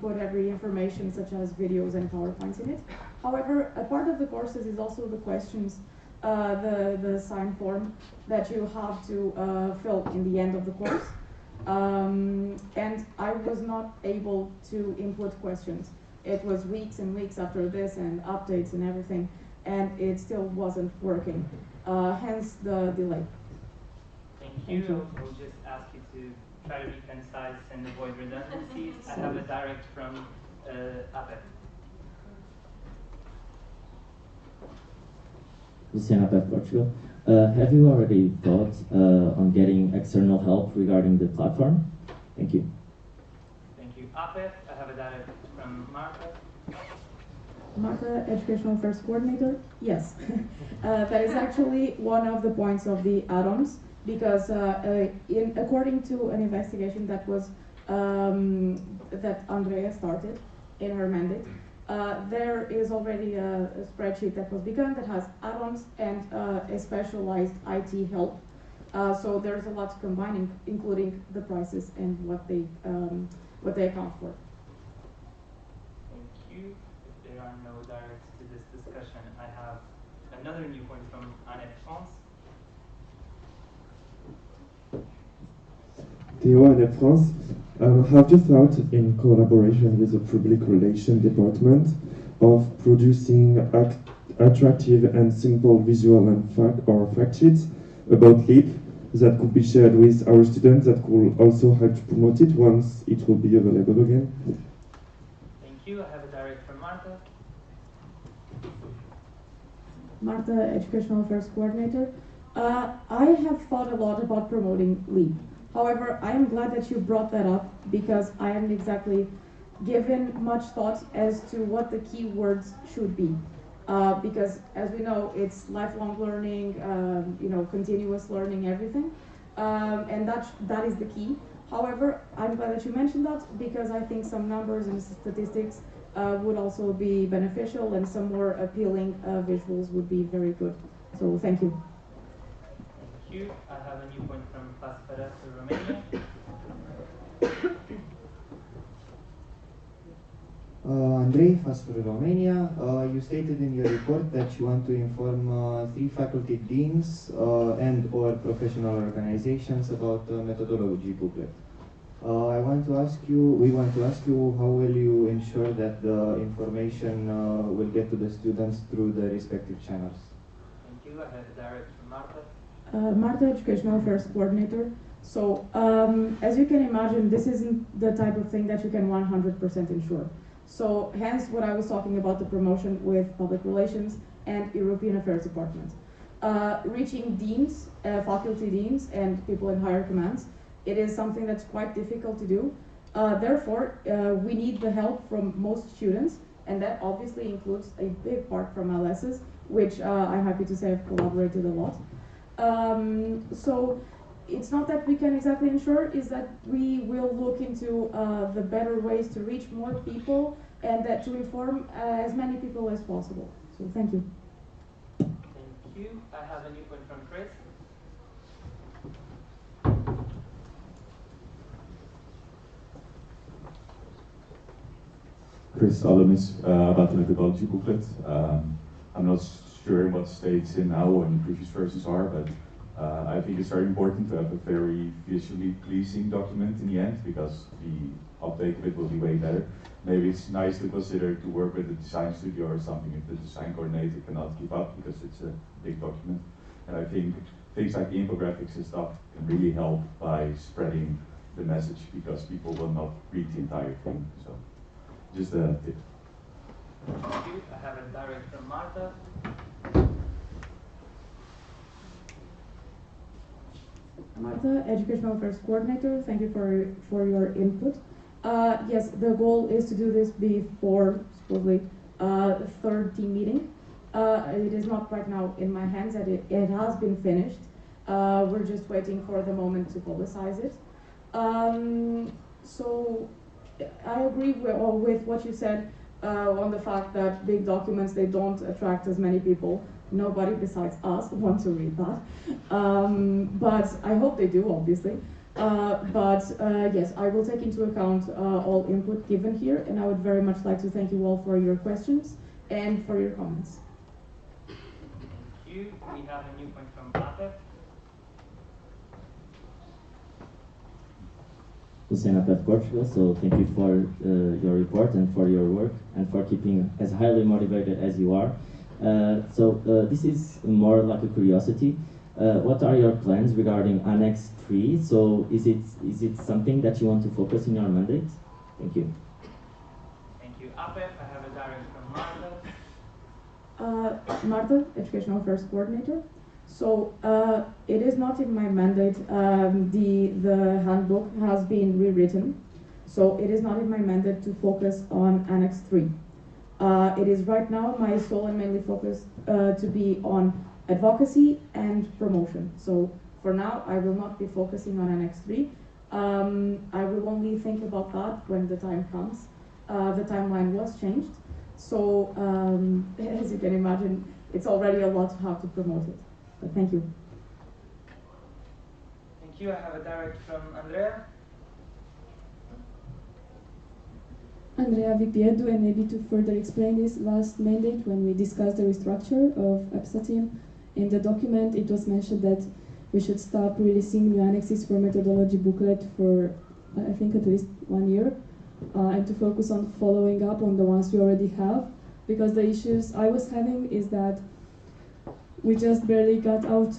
put every information such as videos and PowerPoints in it. However, a part of the courses is also the questions, the sign form that you have to fill in the end of the course. And I was not able to input questions. It was weeks and weeks after this and updates and everything, and it still wasn't working. Hence the delay. Thank you. We'll just ask you to try to be concise and avoid redundancies. I have a direct from APEP. Luciana APEP, Portugal. Have you already thought on getting external help regarding the platform? Thank you. Thank you. APEP, I have a direct from Marta. Marta, Educational Affairs Coordinator. Yes, that is actually one of the points of the add-ons, because according to an investigation that was that Andrea started in her mandate, there is already a spreadsheet that was begun that has add-ons and a specialized IT help. So there's a lot combining, including the prices and what they account for. Thank you. If there are no directs to this discussion, I have another new point from Annex France. Theo and France, have you thought, in collaboration with the Public Relations Department, of producing attractive and simple visual and fact sheets about LEAP that could be shared with our students that could also help to promote it once it will be available again? Thank you. I have a direct from Marta. Marta, Educational Affairs Coordinator. I have thought a lot about promoting LEAP. However, I am glad that you brought that up because I haven't exactly given much thought as to what the key words should be. Because as we know, it's lifelong learning, continuous learning, everything. And that is the key. However, I'm glad that you mentioned that because I think some numbers and statistics would also be beneficial, and some more appealing visuals would be very good. So thank you. Thank you. I have a new point from Paspera to Romania. Andrei FAS for Romania. You stated in your report that you want to inform 3 faculty deans and/or professional organizations about the methodology booklet. We want to ask you, how will you ensure that the information will get to the students through the respective channels? Thank you. I have a direct from Marta. Marta, Educational Affairs Coordinator. So, as you can imagine, this isn't the type of thing that you can 100% ensure. So, hence what I was talking about, the promotion with Public Relations and European Affairs Department. Reaching deans, faculty deans, and people in higher commands, it is something that's quite difficult to do. Therefore, we need the help from most students, and that obviously includes a big part from LSs, which I'm happy to say I've collaborated a lot. So it's not that we can exactly ensure, is that we will look into the better ways to reach more people and that to inform as many people as possible. So thank you. Thank you. I have a new point from Chris. Chris Alamis, about the methodology booklet. I'm not sure what stage in now and previous versions are, but I think it's very important to have a very visually pleasing document in the end, because the uptake of it will be way better. Maybe it's nice to consider to work with a design studio or something if the design coordinator cannot keep up, because it's a big document. And I think things like infographics and stuff can really help by spreading the message, because people will not read the entire thing. So just a tip. Thank you. I have a direct from Marta. Marta, Educational Affairs Coordinator. Thank you for your input. Yes, the goal is to do this before, supposedly, the third team meeting. It is not right now in my hands, and it has been finished. We're just waiting for the moment to publicize it. So I agree with what you said on the fact that big documents, they don't attract as many people. Nobody besides us want to read that. But I hope they do, obviously. Yes, I will take into account all input given here, and I would very much like to thank you all for your questions and for your comments. Thank you. We have a new point from Pape. Hussein Apef, Portugal. So thank you for your report and for your work and for keeping as highly motivated as you are. This is more like a curiosity. What are your plans regarding Annex 3? So is it something that you want to focus in your mandate? Thank you. Thank you. Apef, I have a direct from Marta. Marta, Educational Affairs Coordinator. So it is not in my mandate. The handbook has been rewritten, so it is not in my mandate to focus on Annex 3. It is right now my sole and mainly focus to be on advocacy and promotion. So for now, I will not be focusing on Annex 3. I will only think about that when the time comes. The timeline was changed, so as you can imagine, it's already a lot how to promote it. But thank you. Thank you. I have a direct from Andrea. Andrea Vipiedu, and maybe to further explain this, last mandate when we discussed the restructure of EPSA team, in the document it was mentioned that we should stop releasing new annexes for methodology booklet for I think at least 1 year, and to focus on following up on the ones we already have, because the issues I was having is that we just barely got out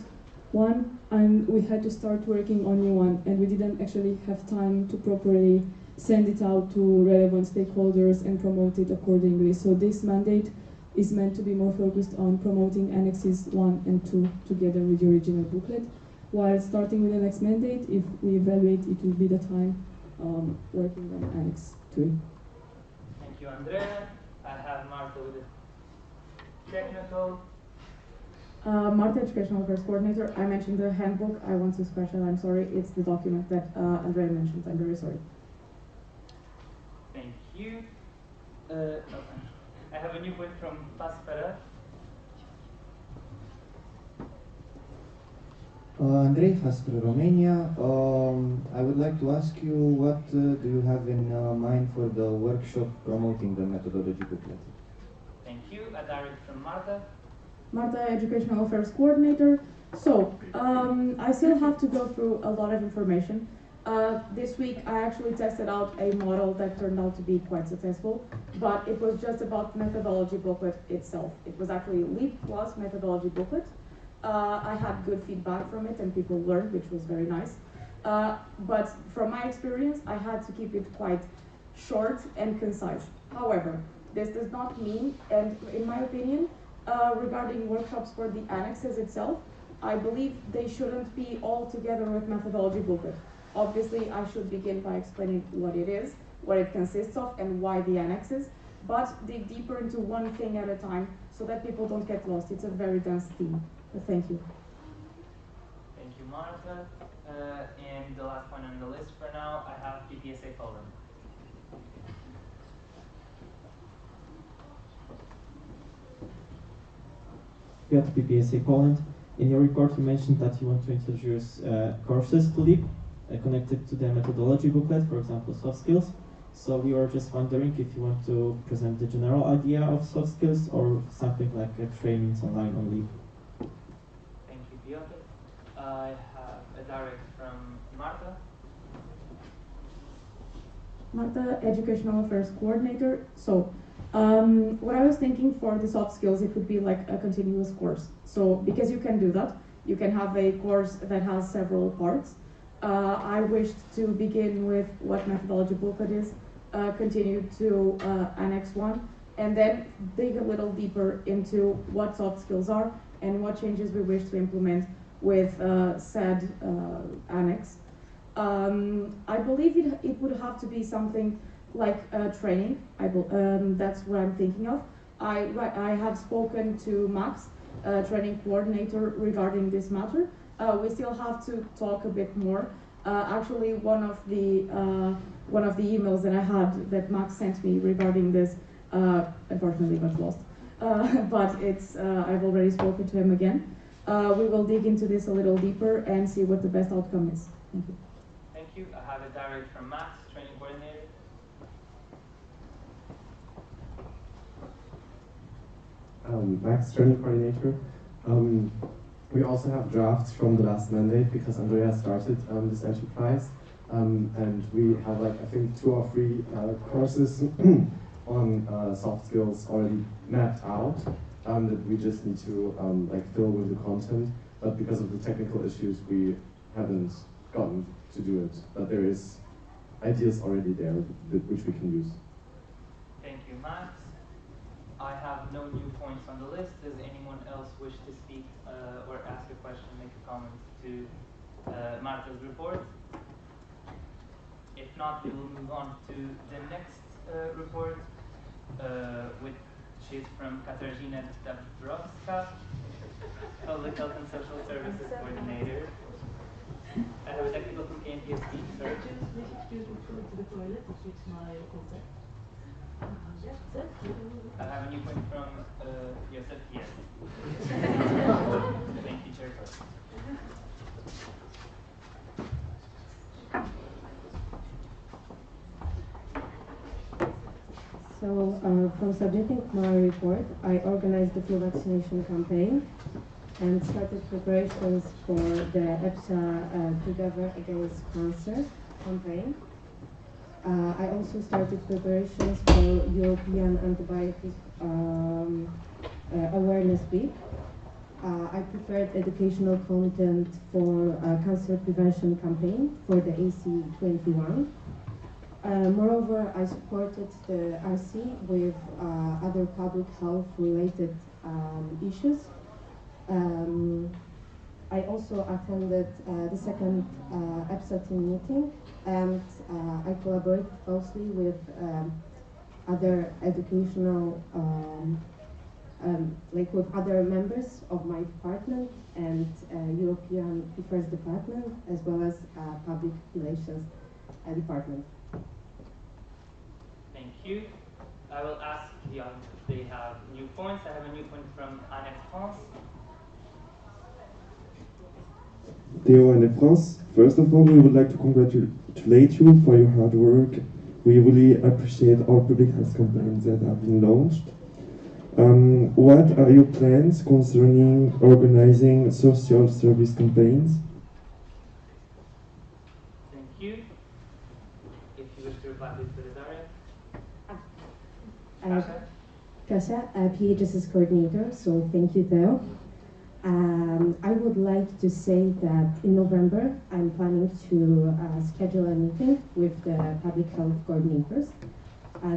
one and we had to start working on new one, and we didn't actually have time to properly send it out to relevant stakeholders and promote it accordingly. So this mandate is meant to be more focused on promoting Annexes 1 and 2 together with the original booklet, while starting with the next mandate, if we evaluate, it will be the time working on Annex 3. Thank you, Andrea. I have Marta with the technical. Marta, Educational Affairs Coordinator. I mentioned the handbook. I want to scratch that. I'm sorry. It's the document that Andrea mentioned. I'm very sorry. Thank you. I have a new point from Paspera. Andrei Hasper, Romania. I would like to ask you what do you have in mind for the workshop promoting the methodology booklet? Thank you. A direct from Marta. Marta, Educational Affairs Coordinator. So, I still have to go through a lot of information. This week I actually tested out a model that turned out to be quite successful, but it was just about methodology booklet itself. It was actually LEAP plus methodology booklet. I had good feedback from it and people learned, which was very nice. But from my experience, I had to keep it quite short and concise. However, this does not mean, and in my opinion, regarding workshops for the annexes itself, I believe they shouldn't be all together with methodology booklet. Obviously, I should begin by explaining what it is, what it consists of, and why the annexes, but dig deeper into one thing at a time so that people don't get lost. It's a very dense theme. Thank you. Thank you, Marta. And the last point on the list for now, I have EPSA Poland. Piotr, PPSA Poland. In your report, you mentioned that you want to introduce courses to LEAP connected to the methodology booklet, for example, soft skills. So we were just wondering if you want to present the general idea of soft skills or something like trainings online on LEAP. Thank you, Piotr. I have a direct from Marta. Marta, Educational Affairs Coordinator. So, what I was thinking for the soft skills, it would be like a continuous course. So, because you can do that, you can have a course that has several parts. I wished to begin with what methodology booklet is, continue to Annex 1, and then dig a little deeper into what soft skills are and what changes we wish to implement with said Annex. I believe it would have to be something like training. That's what I'm thinking of. I have spoken to Max, training coordinator, regarding this matter. We still have to talk a bit more. Actually, one of the emails that I had that Max sent me regarding this, unfortunately got lost. But it's I've already spoken to him again. We will dig into this a little deeper and see what the best outcome is. Thank you. Thank you. I have a direct from Max, training coordinator. Max, training coordinator. We also have drafts from the last mandate because Andrea started this enterprise, and we have like I think 2 or 3 courses on soft skills already mapped out that we just need to like fill with the content. But because of the technical issues, we haven't gotten to do it. But there is ideas already there which we can use. Thank you, Max. I have no new points on the list. Does anyone else wish to speak or ask a question, make a comment to Marta's report? If not, we will move on to the next report, which is from Katarzyna Dabrowska, Public Health and Social Services Coordinator. I have a technical from KNPSB, sir. Please excuse me to go to the toilet to fix my consent. I have a new point from Joseph. Yes. Thank you, Chairperson. So, from submitting my report, I organized the flu vaccination campaign and started preparations for the EPSA Together Against Cancer campaign. I also started preparations for European Antibiotic Awareness Week. I prepared educational content for cancer prevention campaign for the AC21. Moreover, I supported the RC with other public health related issues. I also attended the second EPSA team meeting, and I collaborated closely with other educational, like with other members of my department and European Affairs department, as well as public relations department. Thank you. I will ask the audience if they have new points. I have a new point from Annex France. Theo and France, first of all, we would like to congratulate you for your hard work. We really appreciate all public health campaigns that have been launched. What are your plans concerning organizing social service campaigns? Thank you. If you wish to reply, please, Daria. Kasia, PHS's coordinator, so thank you, Theo. I would like to say that in November, I'm planning to schedule a meeting with the public health coordinators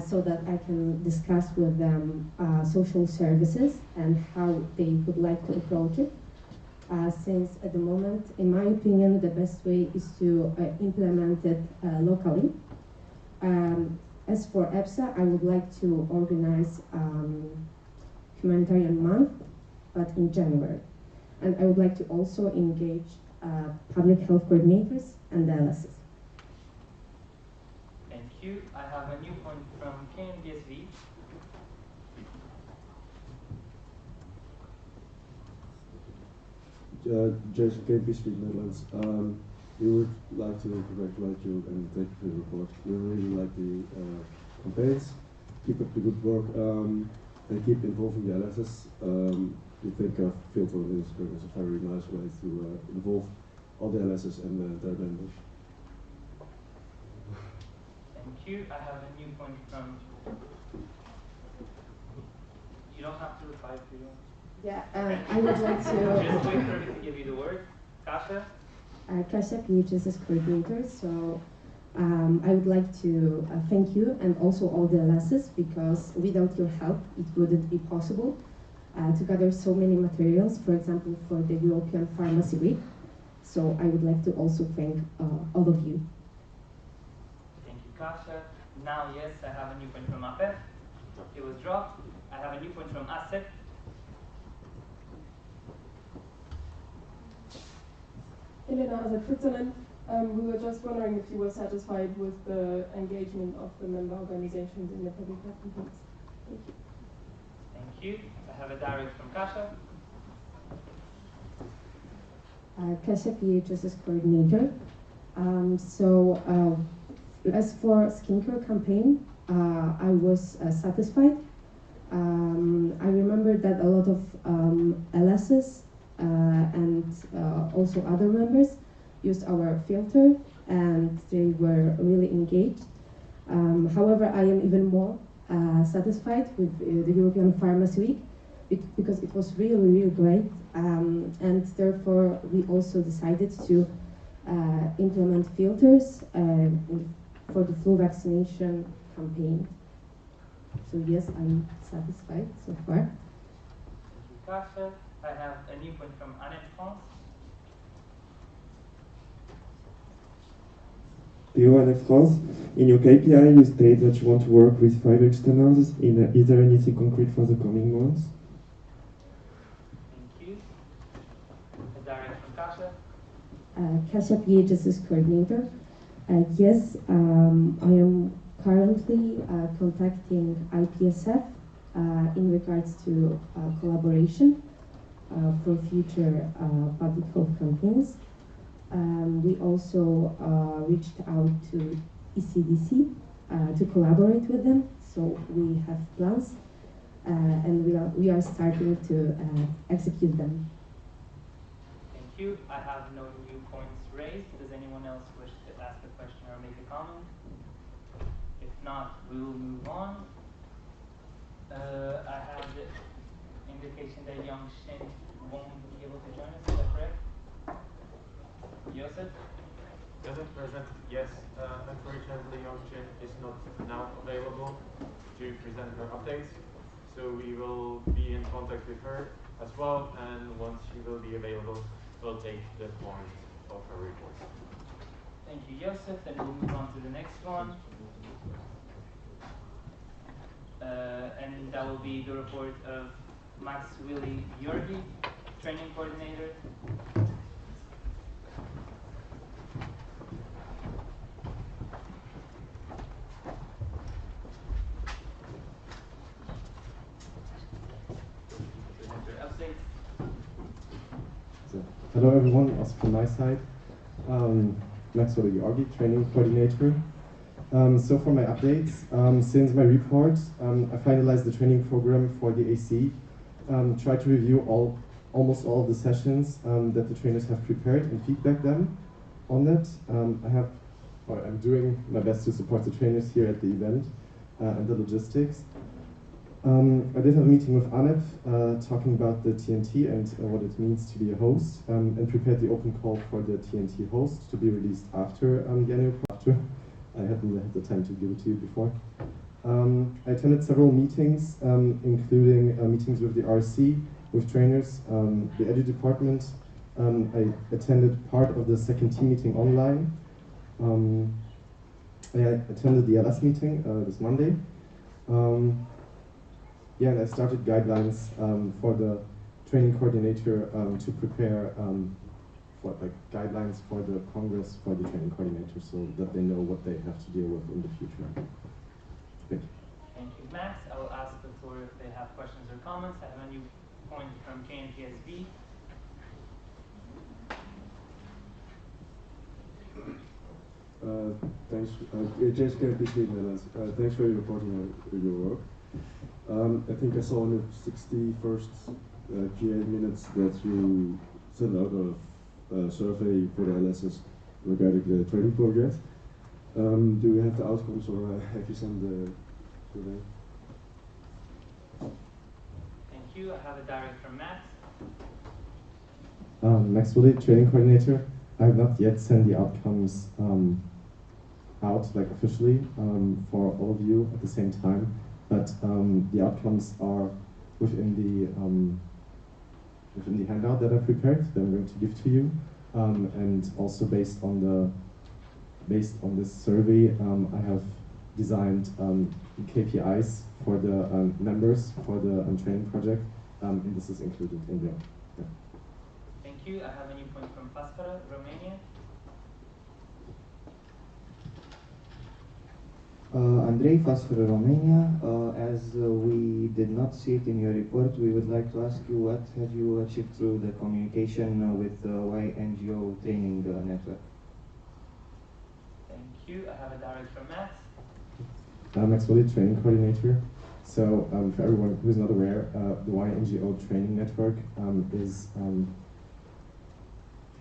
so that I can discuss with them social services and how they would like to approach it. Since at the moment, in my opinion, the best way is to implement it locally. As for EPSA, I would like to organize humanitarian month, but in January. And I would like to also engage public health coordinators and the LSs. Thank you. I have a new point from KNDSV. Jason Kemp, Speak Netherlands. We would like to congratulate you and thank you for your report. We really like the campaigns. Keep up the good work and keep involving the LSs. We think field volunteering is a very nice way to involve all the LSs and their members. Thank you. I have a new point from. You don't have to reply if you don't. Yeah, Okay. I would like to. Just wait for me to give you the word. Kasia? Kasia, PHS's coordinator, so I would like to thank you and also all the LSs because without your help it wouldn't be possible to gather so many materials, for example, for the European Pharmacy Week. So I would like to also thank all of you. Thank you, Kasia. Now, yes, I have a new point from APEF. It was dropped. I have a new point from ASEC. Elena, as a Switzerland, we were just wondering if you were satisfied with the engagement of the member organizations in the public health campaigns. Thank you. Thank you. I have a direct from Kasia. Kasia, PHS's coordinator. As for skincare campaign, I was satisfied. I remember that a lot of LSs and also other members used our filter and they were really engaged. However, I am even more satisfied with the European Pharmacy Week because it was really, really great. And therefore, we also decided to implement filters for the flu vaccination campaign. So yes, I'm satisfied so far. Thank you, Kasia. I have a new point from Annex. Theo and France, in your KPI you state that you want to work with 5 externals. Is there anything concrete for the coming months? Thank you. A direct from Kasia. Kasia, PHS's coordinator. Yes, I am currently contacting IPSF in regards to collaboration for future public health campaigns. We also reached out to ECDC to collaborate with them, so we have plans and we are starting to execute them. Thank you. I have no new points raised. Does anyone else wish to ask a question or make a comment? If not, we will move on. I have the indication that Young Shin won't be able to join us. Is that correct? Joseph? Joseph, present. Yes. Unfortunately, Young-Chin is not now available to present her updates. So we will be in contact with her as well, and once she will be available, we'll take the point of her report. Thank you, Joseph. Then we'll move on to the next one. And that will be the report of Max Willy Jorgi, training coordinator. Hello everyone, also from my side. Maxwell Georgi, training coordinator. So for my updates, since my report, I finalized the training program for the AC. Tried to review almost all of the sessions that the trainers have prepared and feedback them on that. I'm doing my best to support the trainers here at the event and the logistics. I did have a meeting with Annex talking about the TNT and what it means to be a host, and prepared the open call for the TNT host to be released after the annual after. I hadn't had the time to give it to you before. I attended several meetings, including meetings with the RC, with trainers, the Edu department. I attended part of the second team meeting online. I attended the LS meeting this Monday. And I started guidelines for the training coordinator to prepare for guidelines for the Congress for the training coordinator, so that they know what they have to deal with in the future. Thank you. Thank you, Max. I will ask the floor if they have questions or comments. I have a new point from KNPSB. Thanks, thanks for reporting on your work. I think I saw in the 61st GA minutes that you sent out a survey for the LSs regarding the training progress. Do you have the outcomes, or have you sent the survey? Thank you. I have a direct from Max. Max Woolley, training coordinator. I have not yet sent the outcomes out officially for all of you at the same time, but the outcomes are within the handout that I prepared that I'm going to give to you, and also based on this survey, I have designed KPIs for the members for the training project, and this is included in there. Yeah. Thank you. I have a new point from Paspara, Romania. Andrei, Paspara, Romania. As we did not see it in your report, we would like to ask you what have you achieved through the communication with the YNGO training network? Thank you. I have a direct from Max. Max Woolley, training coordinator. So for everyone who's not aware, the YNGO training network is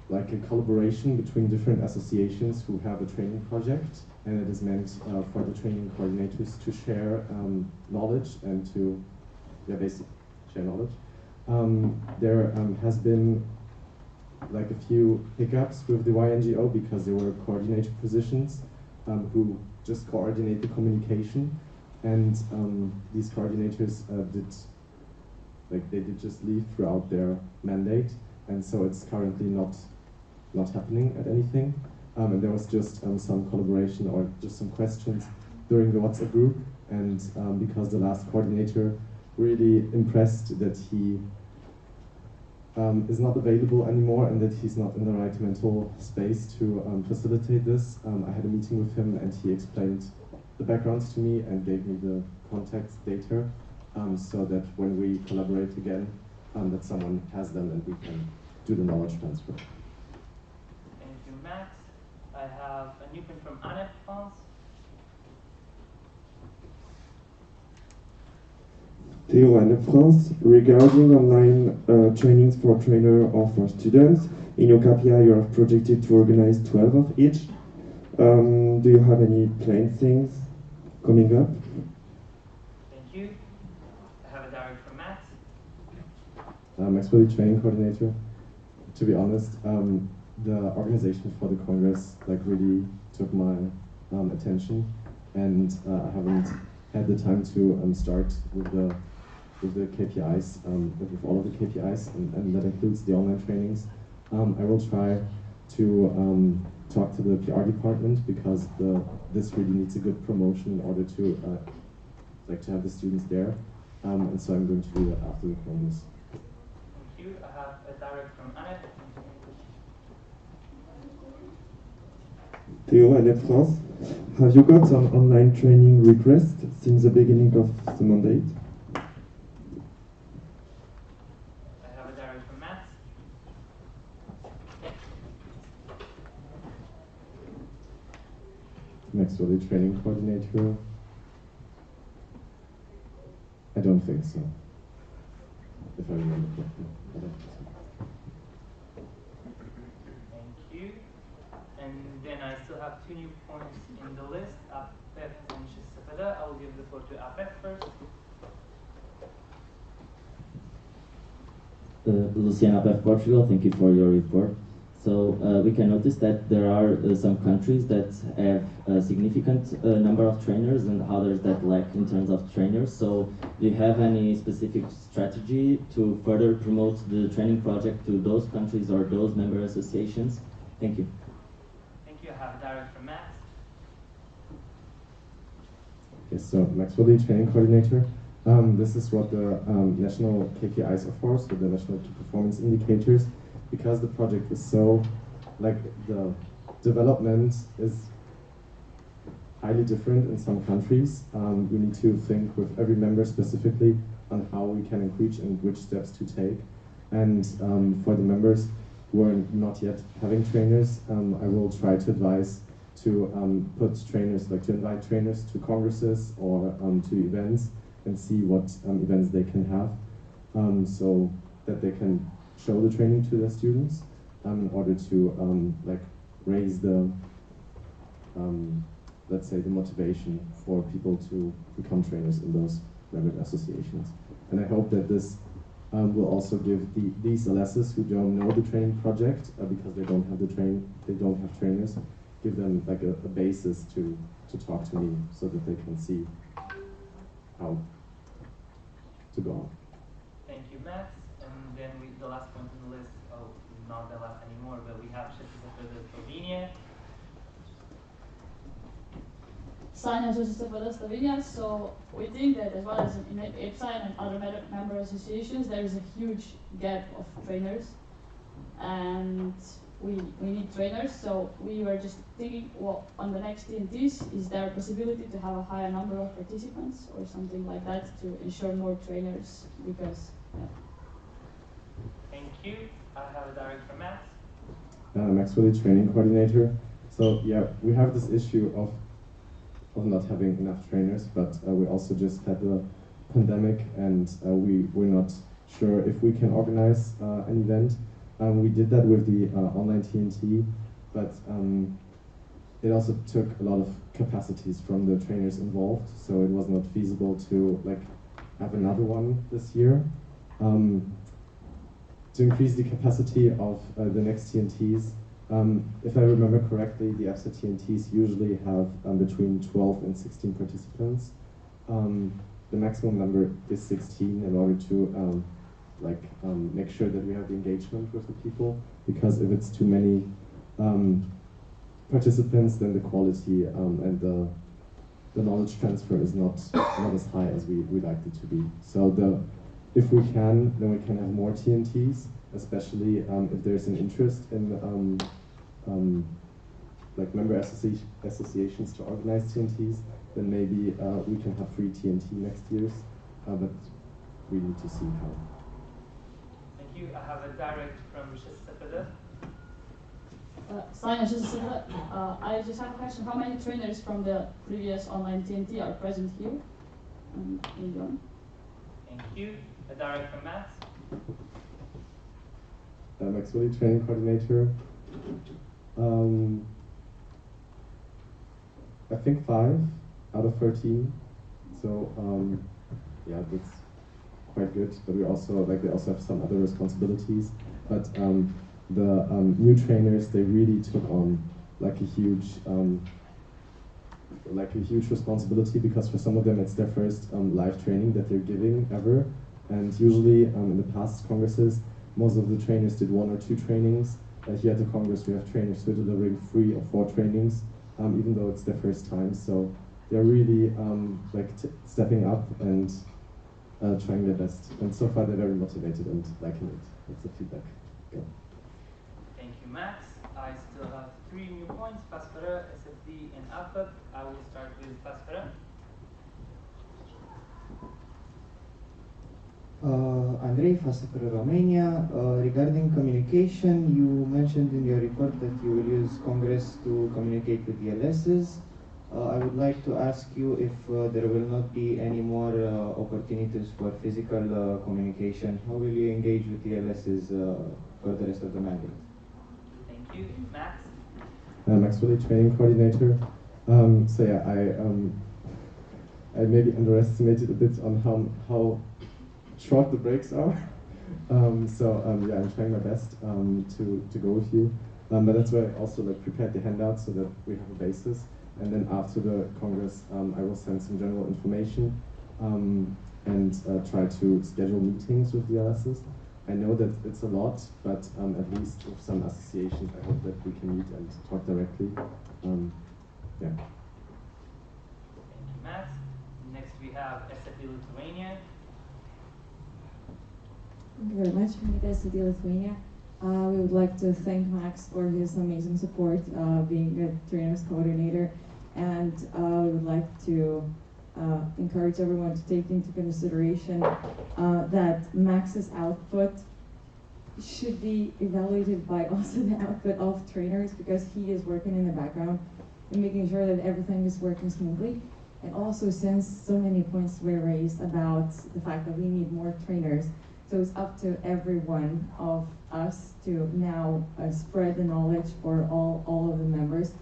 like a collaboration between different associations who have a training project, and it is meant for the training coordinators to share knowledge and to, basically share knowledge. There has been a few hiccups with the YNGO because there were coordinator positions who just coordinate the communication, and these coordinators did just leave throughout their mandate, and so it's currently not happening at anything. And there was just some collaboration or just some questions during the WhatsApp group, and because the last coordinator really impressed that he is not available anymore and that he's not in the right mental space to facilitate this, I had a meeting with him and he explained the backgrounds to me and gave me the contact data, so that when we collaborate again, that someone has them and we can do the knowledge transfer. Thank you, Max. I have a new point from Annex, France. Theo, Anne France, regarding online trainings for trainer or for students, in your KPI you have projected to organize 12 of each. Do you have any planned things coming up? Thank you. I have a direct from Max. Max Woolley, training coordinator. To be honest, the organization for the Congress really took my attention, and I haven't had the time to start with the KPIs, with all of the KPIs, and that includes the online trainings. I will try to talk to the PR department because this really needs a good promotion in order to to have the students there, and so I'm going to do that after the Congress. Thank you. I have a direct from Annex. Theo, Anne France, have you got some online training requests since the beginning of the mandate? I have a direct from Max. Maxwelli training coordinator. I don't think so. If I remember correctly. I don't think so. Thank you. And then I still have 2 new points in the list, APEF and Shisafada. I will give the floor to APEF first. Luciana APEF Portugal, thank you for your report. So we can notice that there are some countries that have a significant number of trainers and others that lack in terms of trainers. So do you have any specific strategy to further promote the training project to those countries or those member associations? Thank you. Thank you. I have a direct from Max. Yes, so Maxwelli training coordinator. This is what the national KPIs are for, so the national key performance indicators. Because the project is so, like, the development is highly different in some countries. We need to think with every member specifically on how we can encourage and which steps to take. And for the members who are not yet having trainers, I will try to advise to put trainers, like to invite trainers to congresses or to events and see what events they can have, so that they can show the training to their students in order to like raise the, let's say, the motivation for people to become trainers in those member associations. And I hope that this will also give these LSs who don't know the training project because they don't have trainers, give them like a basis to talk to me so that they can see how to go on. Thank you, Max. And then the last point on the list, not the last anymore, but we have Shisafada Slovenia. Sanja Shisafada Slovenia. So we think that as well as in EPSA and other member associations, there is a huge gap of trainers, and we need trainers. So we were just thinking, well, on the next TNTs, is there a possibility to have a higher number of participants or something like that to ensure more trainers? Because Thank you. I have a direct from Max. Maxwelli training coordinator. So yeah, we have this issue of not having enough trainers, but we also just had the pandemic, and we're not sure if we can organize an event. We did that with the online TNT, but it also took a lot of capacities from the trainers involved, so it was not feasible to like have another one this year. To increase the capacity of the next TNTs, if I remember correctly, the EPSA TNTs usually have between 12 and 16 participants. The maximum number is 16 in order to make sure that we have the engagement with the people, because if it's too many participants, then the quality and the knowledge transfer is not as high as we'd like it to be. So if we can, then we can have more TNTs, especially if there's an interest in like member associations to organize TNTs, then maybe we can have free TNT next year, but we need to see how. Thank you. I have a direct from Shisafada. Sanja Shisafada, I just have a question. How many trainers from the previous online TNT are present here in Lyon? Thank you. A direct from Max. Maxwelli training coordinator. I think 5 out of 13. So yeah, that's quite good. But we also have some other responsibilities. But the new trainers, they really took on like a huge responsibility, because for some of them it's their first live training that they're giving ever. And usually in the past congresses, most of the trainers did 1 or 2 trainings. Here at the Congress, we have trainers who are delivering 3 or 4 trainings, even though it's their first time. So they're really stepping up and trying their best. And so far, they're very motivated and liking it. That's the feedback. Go. Thank you, Max. I still have 3 new points: Paspera, SFD, and APEP. I will start with Paspera. Andrei Fasapera, Romania. Regarding communication, you mentioned in your report that you will use Congress to communicate with the LSs. I would like to ask you if there will not be any more opportunities for physical communication. How will you engage with the LSs for the rest of the mandate? Thank you. Max? I'm actually training coordinator. So yeah, I maybe underestimated a bit on how short the breaks are. Yeah, I'm trying my best to go with you. But that's why I also like prepared the handout so that we have a basis. And then after the Congress, I will send some general information and try to schedule meetings with the LSs. I know that it's a lot, but at least with some associations, I hope that we can meet and talk directly. Yeah. Thank you, Max. Next we have SFD Lithuania. Thank you very much. SFD Lithuania. We would like to thank Max for his amazing support being a trainers coordinator, and we would like to encourage everyone to take into consideration that Max's output should be evaluated by also the output of trainers, because he is working in the background and making sure that everything is working smoothly. And also, since so many points were raised about the fact that we need more trainers, so it's up to every one of us to now spread the knowledge for all of the members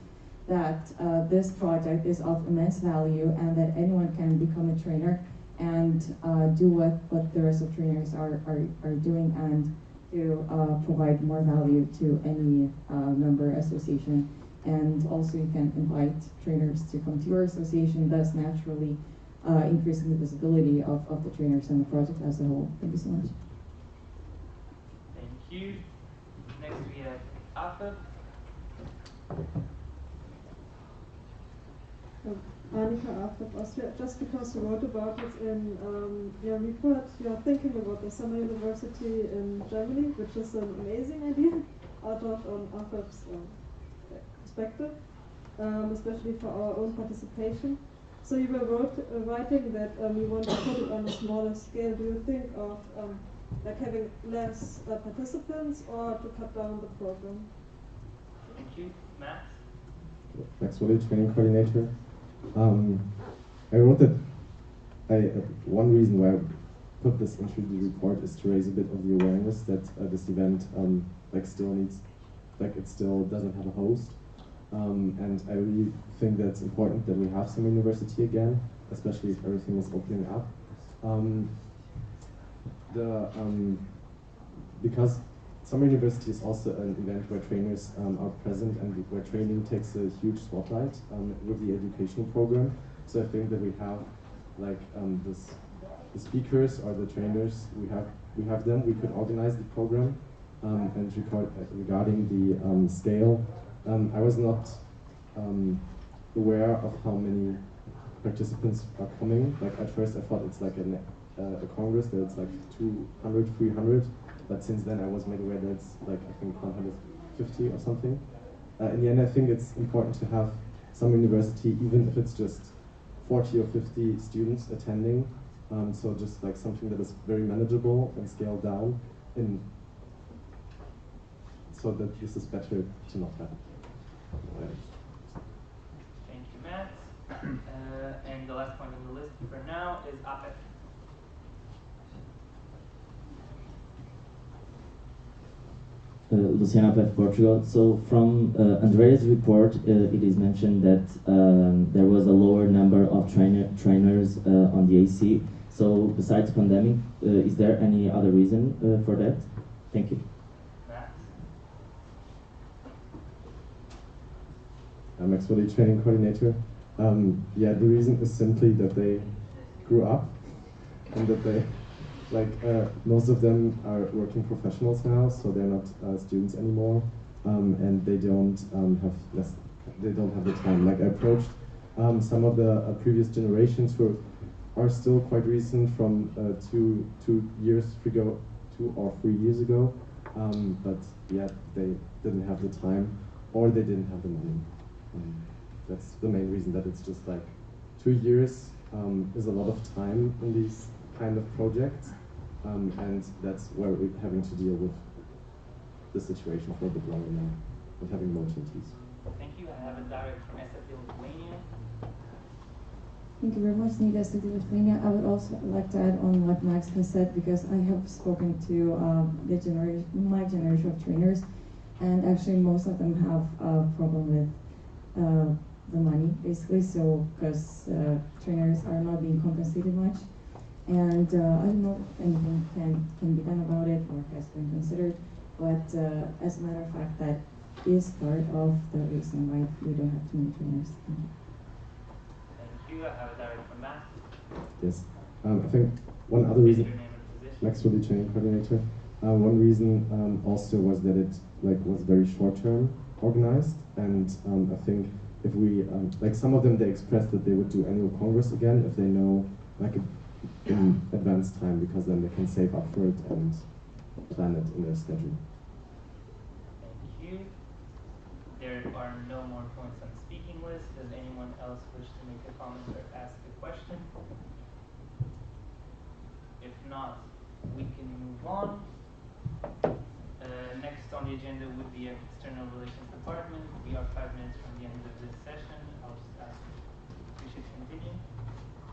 that this project is of immense value and that anyone can become a trainer and do what the rest of trainers are doing, and to provide more value to any member association. And also you can invite trainers to come to your association, thus naturally increasing the visibility of the trainers and the project as a whole. Thank you so much. Thank you. Next we have AFEP. Annika AFEP Austria, just because you wrote about it in your report, you're thinking about the summer university in Germany, which is an amazing idea out of AFEP's perspective, especially for our own participation. So you were writing that you want to put it on a smaller scale. Do you think of like having less participants, or to cut down the program? Thank you. Max? Max Willie, training coordinator. I wrote that one reason why I put this into the report is to raise a bit of the awareness that this event it still doesn't have a host. And I really think that it's important that we have some university again, especially if everything is opening up. Because summer university is also an event where trainers are present and where training takes a huge spotlight with the educational program. So I think that we have the speakers or the trainers, we have them. We could organize the program. And regarding the scale, I was not aware of how many participants are coming. Like at first I thought it's like a congress that it's like 200, 300, but since then I was made aware that it's like I think 150 or something. In the end, I think it's important to have some university, even if it's just 40 or 50 students attending. So just like something that is very manageable and scaled down, so that this is better to not have. Thank you, Matt. And the last point on the list for now is APEC. Luciana APEC, Portugal. So from Andrea's report, it is mentioned that there was a lower number of trainers on the AC. So besides pandemic, is there any other reason for that? Thank you. I'm actually training coordinator. Yeah, the reason is simply that they grew up and that they, most of them are working professionals now, so they're not students anymore, and they don't have the time. Like I approached some of the previous generations who are still quite recent, from 2 or 3 years ago, but yet they didn't have the time, or they didn't have the money. That's the main reason, that it's just like 2 years is a lot of time in these kind of projects, and that's where we're having to deal with the situation for a bit longer now, with having more opportunities. Thank you. I have a direct from SFD Lithuania. Thank you very much, Nida City, Lithuania. I would also like to add on what Max has said because I have spoken to my generation of trainers, and actually most of them have a problem with the money, basically. So because trainers are not being compensated much, and I don't know if anything can be done about it or has been considered. But as a matter of fact, that is part of the reason why we don't have too many trainers. Thank you. I have a direct from Matt. Yes. I think one other reason, Max for the training coordinator. One reason also was that it was very short-term organized, and I think if we some of them, they expressed that they would do annual congress again if they know in advance time, because then they can save up for it and plan it in their schedule. Thank you. There are no more points on the speaking list. Does anyone else wish to make a comment or ask a question? If not, we can move on. Next on the agenda would be an External Relations Department. We are 5 minutes from the end of this session. I'll just ask if we should continue.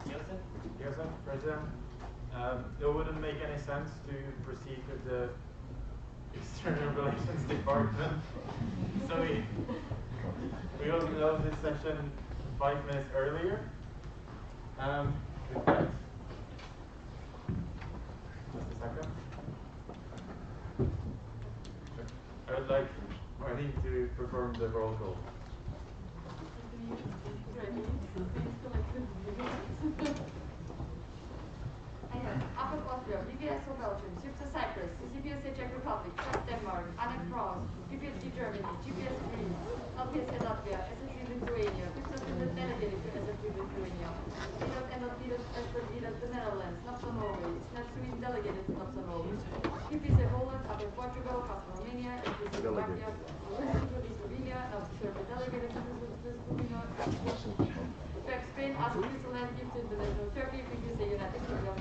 Joseph? Joseph, President. It wouldn't make any sense to proceed with the External Relations Department. So we will close this session 5 minutes earlier. With that, just a second. I would like Marlene to perform the roll call. I have Upper Austria, EPSA Belgium, EPSA Cyprus, EPSA Czech Republic, Czech Denmark, Annex France, EPSA Germany, GPS Greece, LPSA Latvia, SSC Lithuania, EPSA Finland delegated to SSC Lithuania, Leaders and Leaders the Netherlands, NAPSA Norway, SNAP Sweden delegated to NAPSA Norway, EPSA Poland, Upper Portugal, CASA Romania, EPSA Slovakia, EPSA Slovenia, NAPSA Serbia delegated to Slovenia, Spain, ASA Switzerland, EPSA International Turkey, EPSA United Kingdom.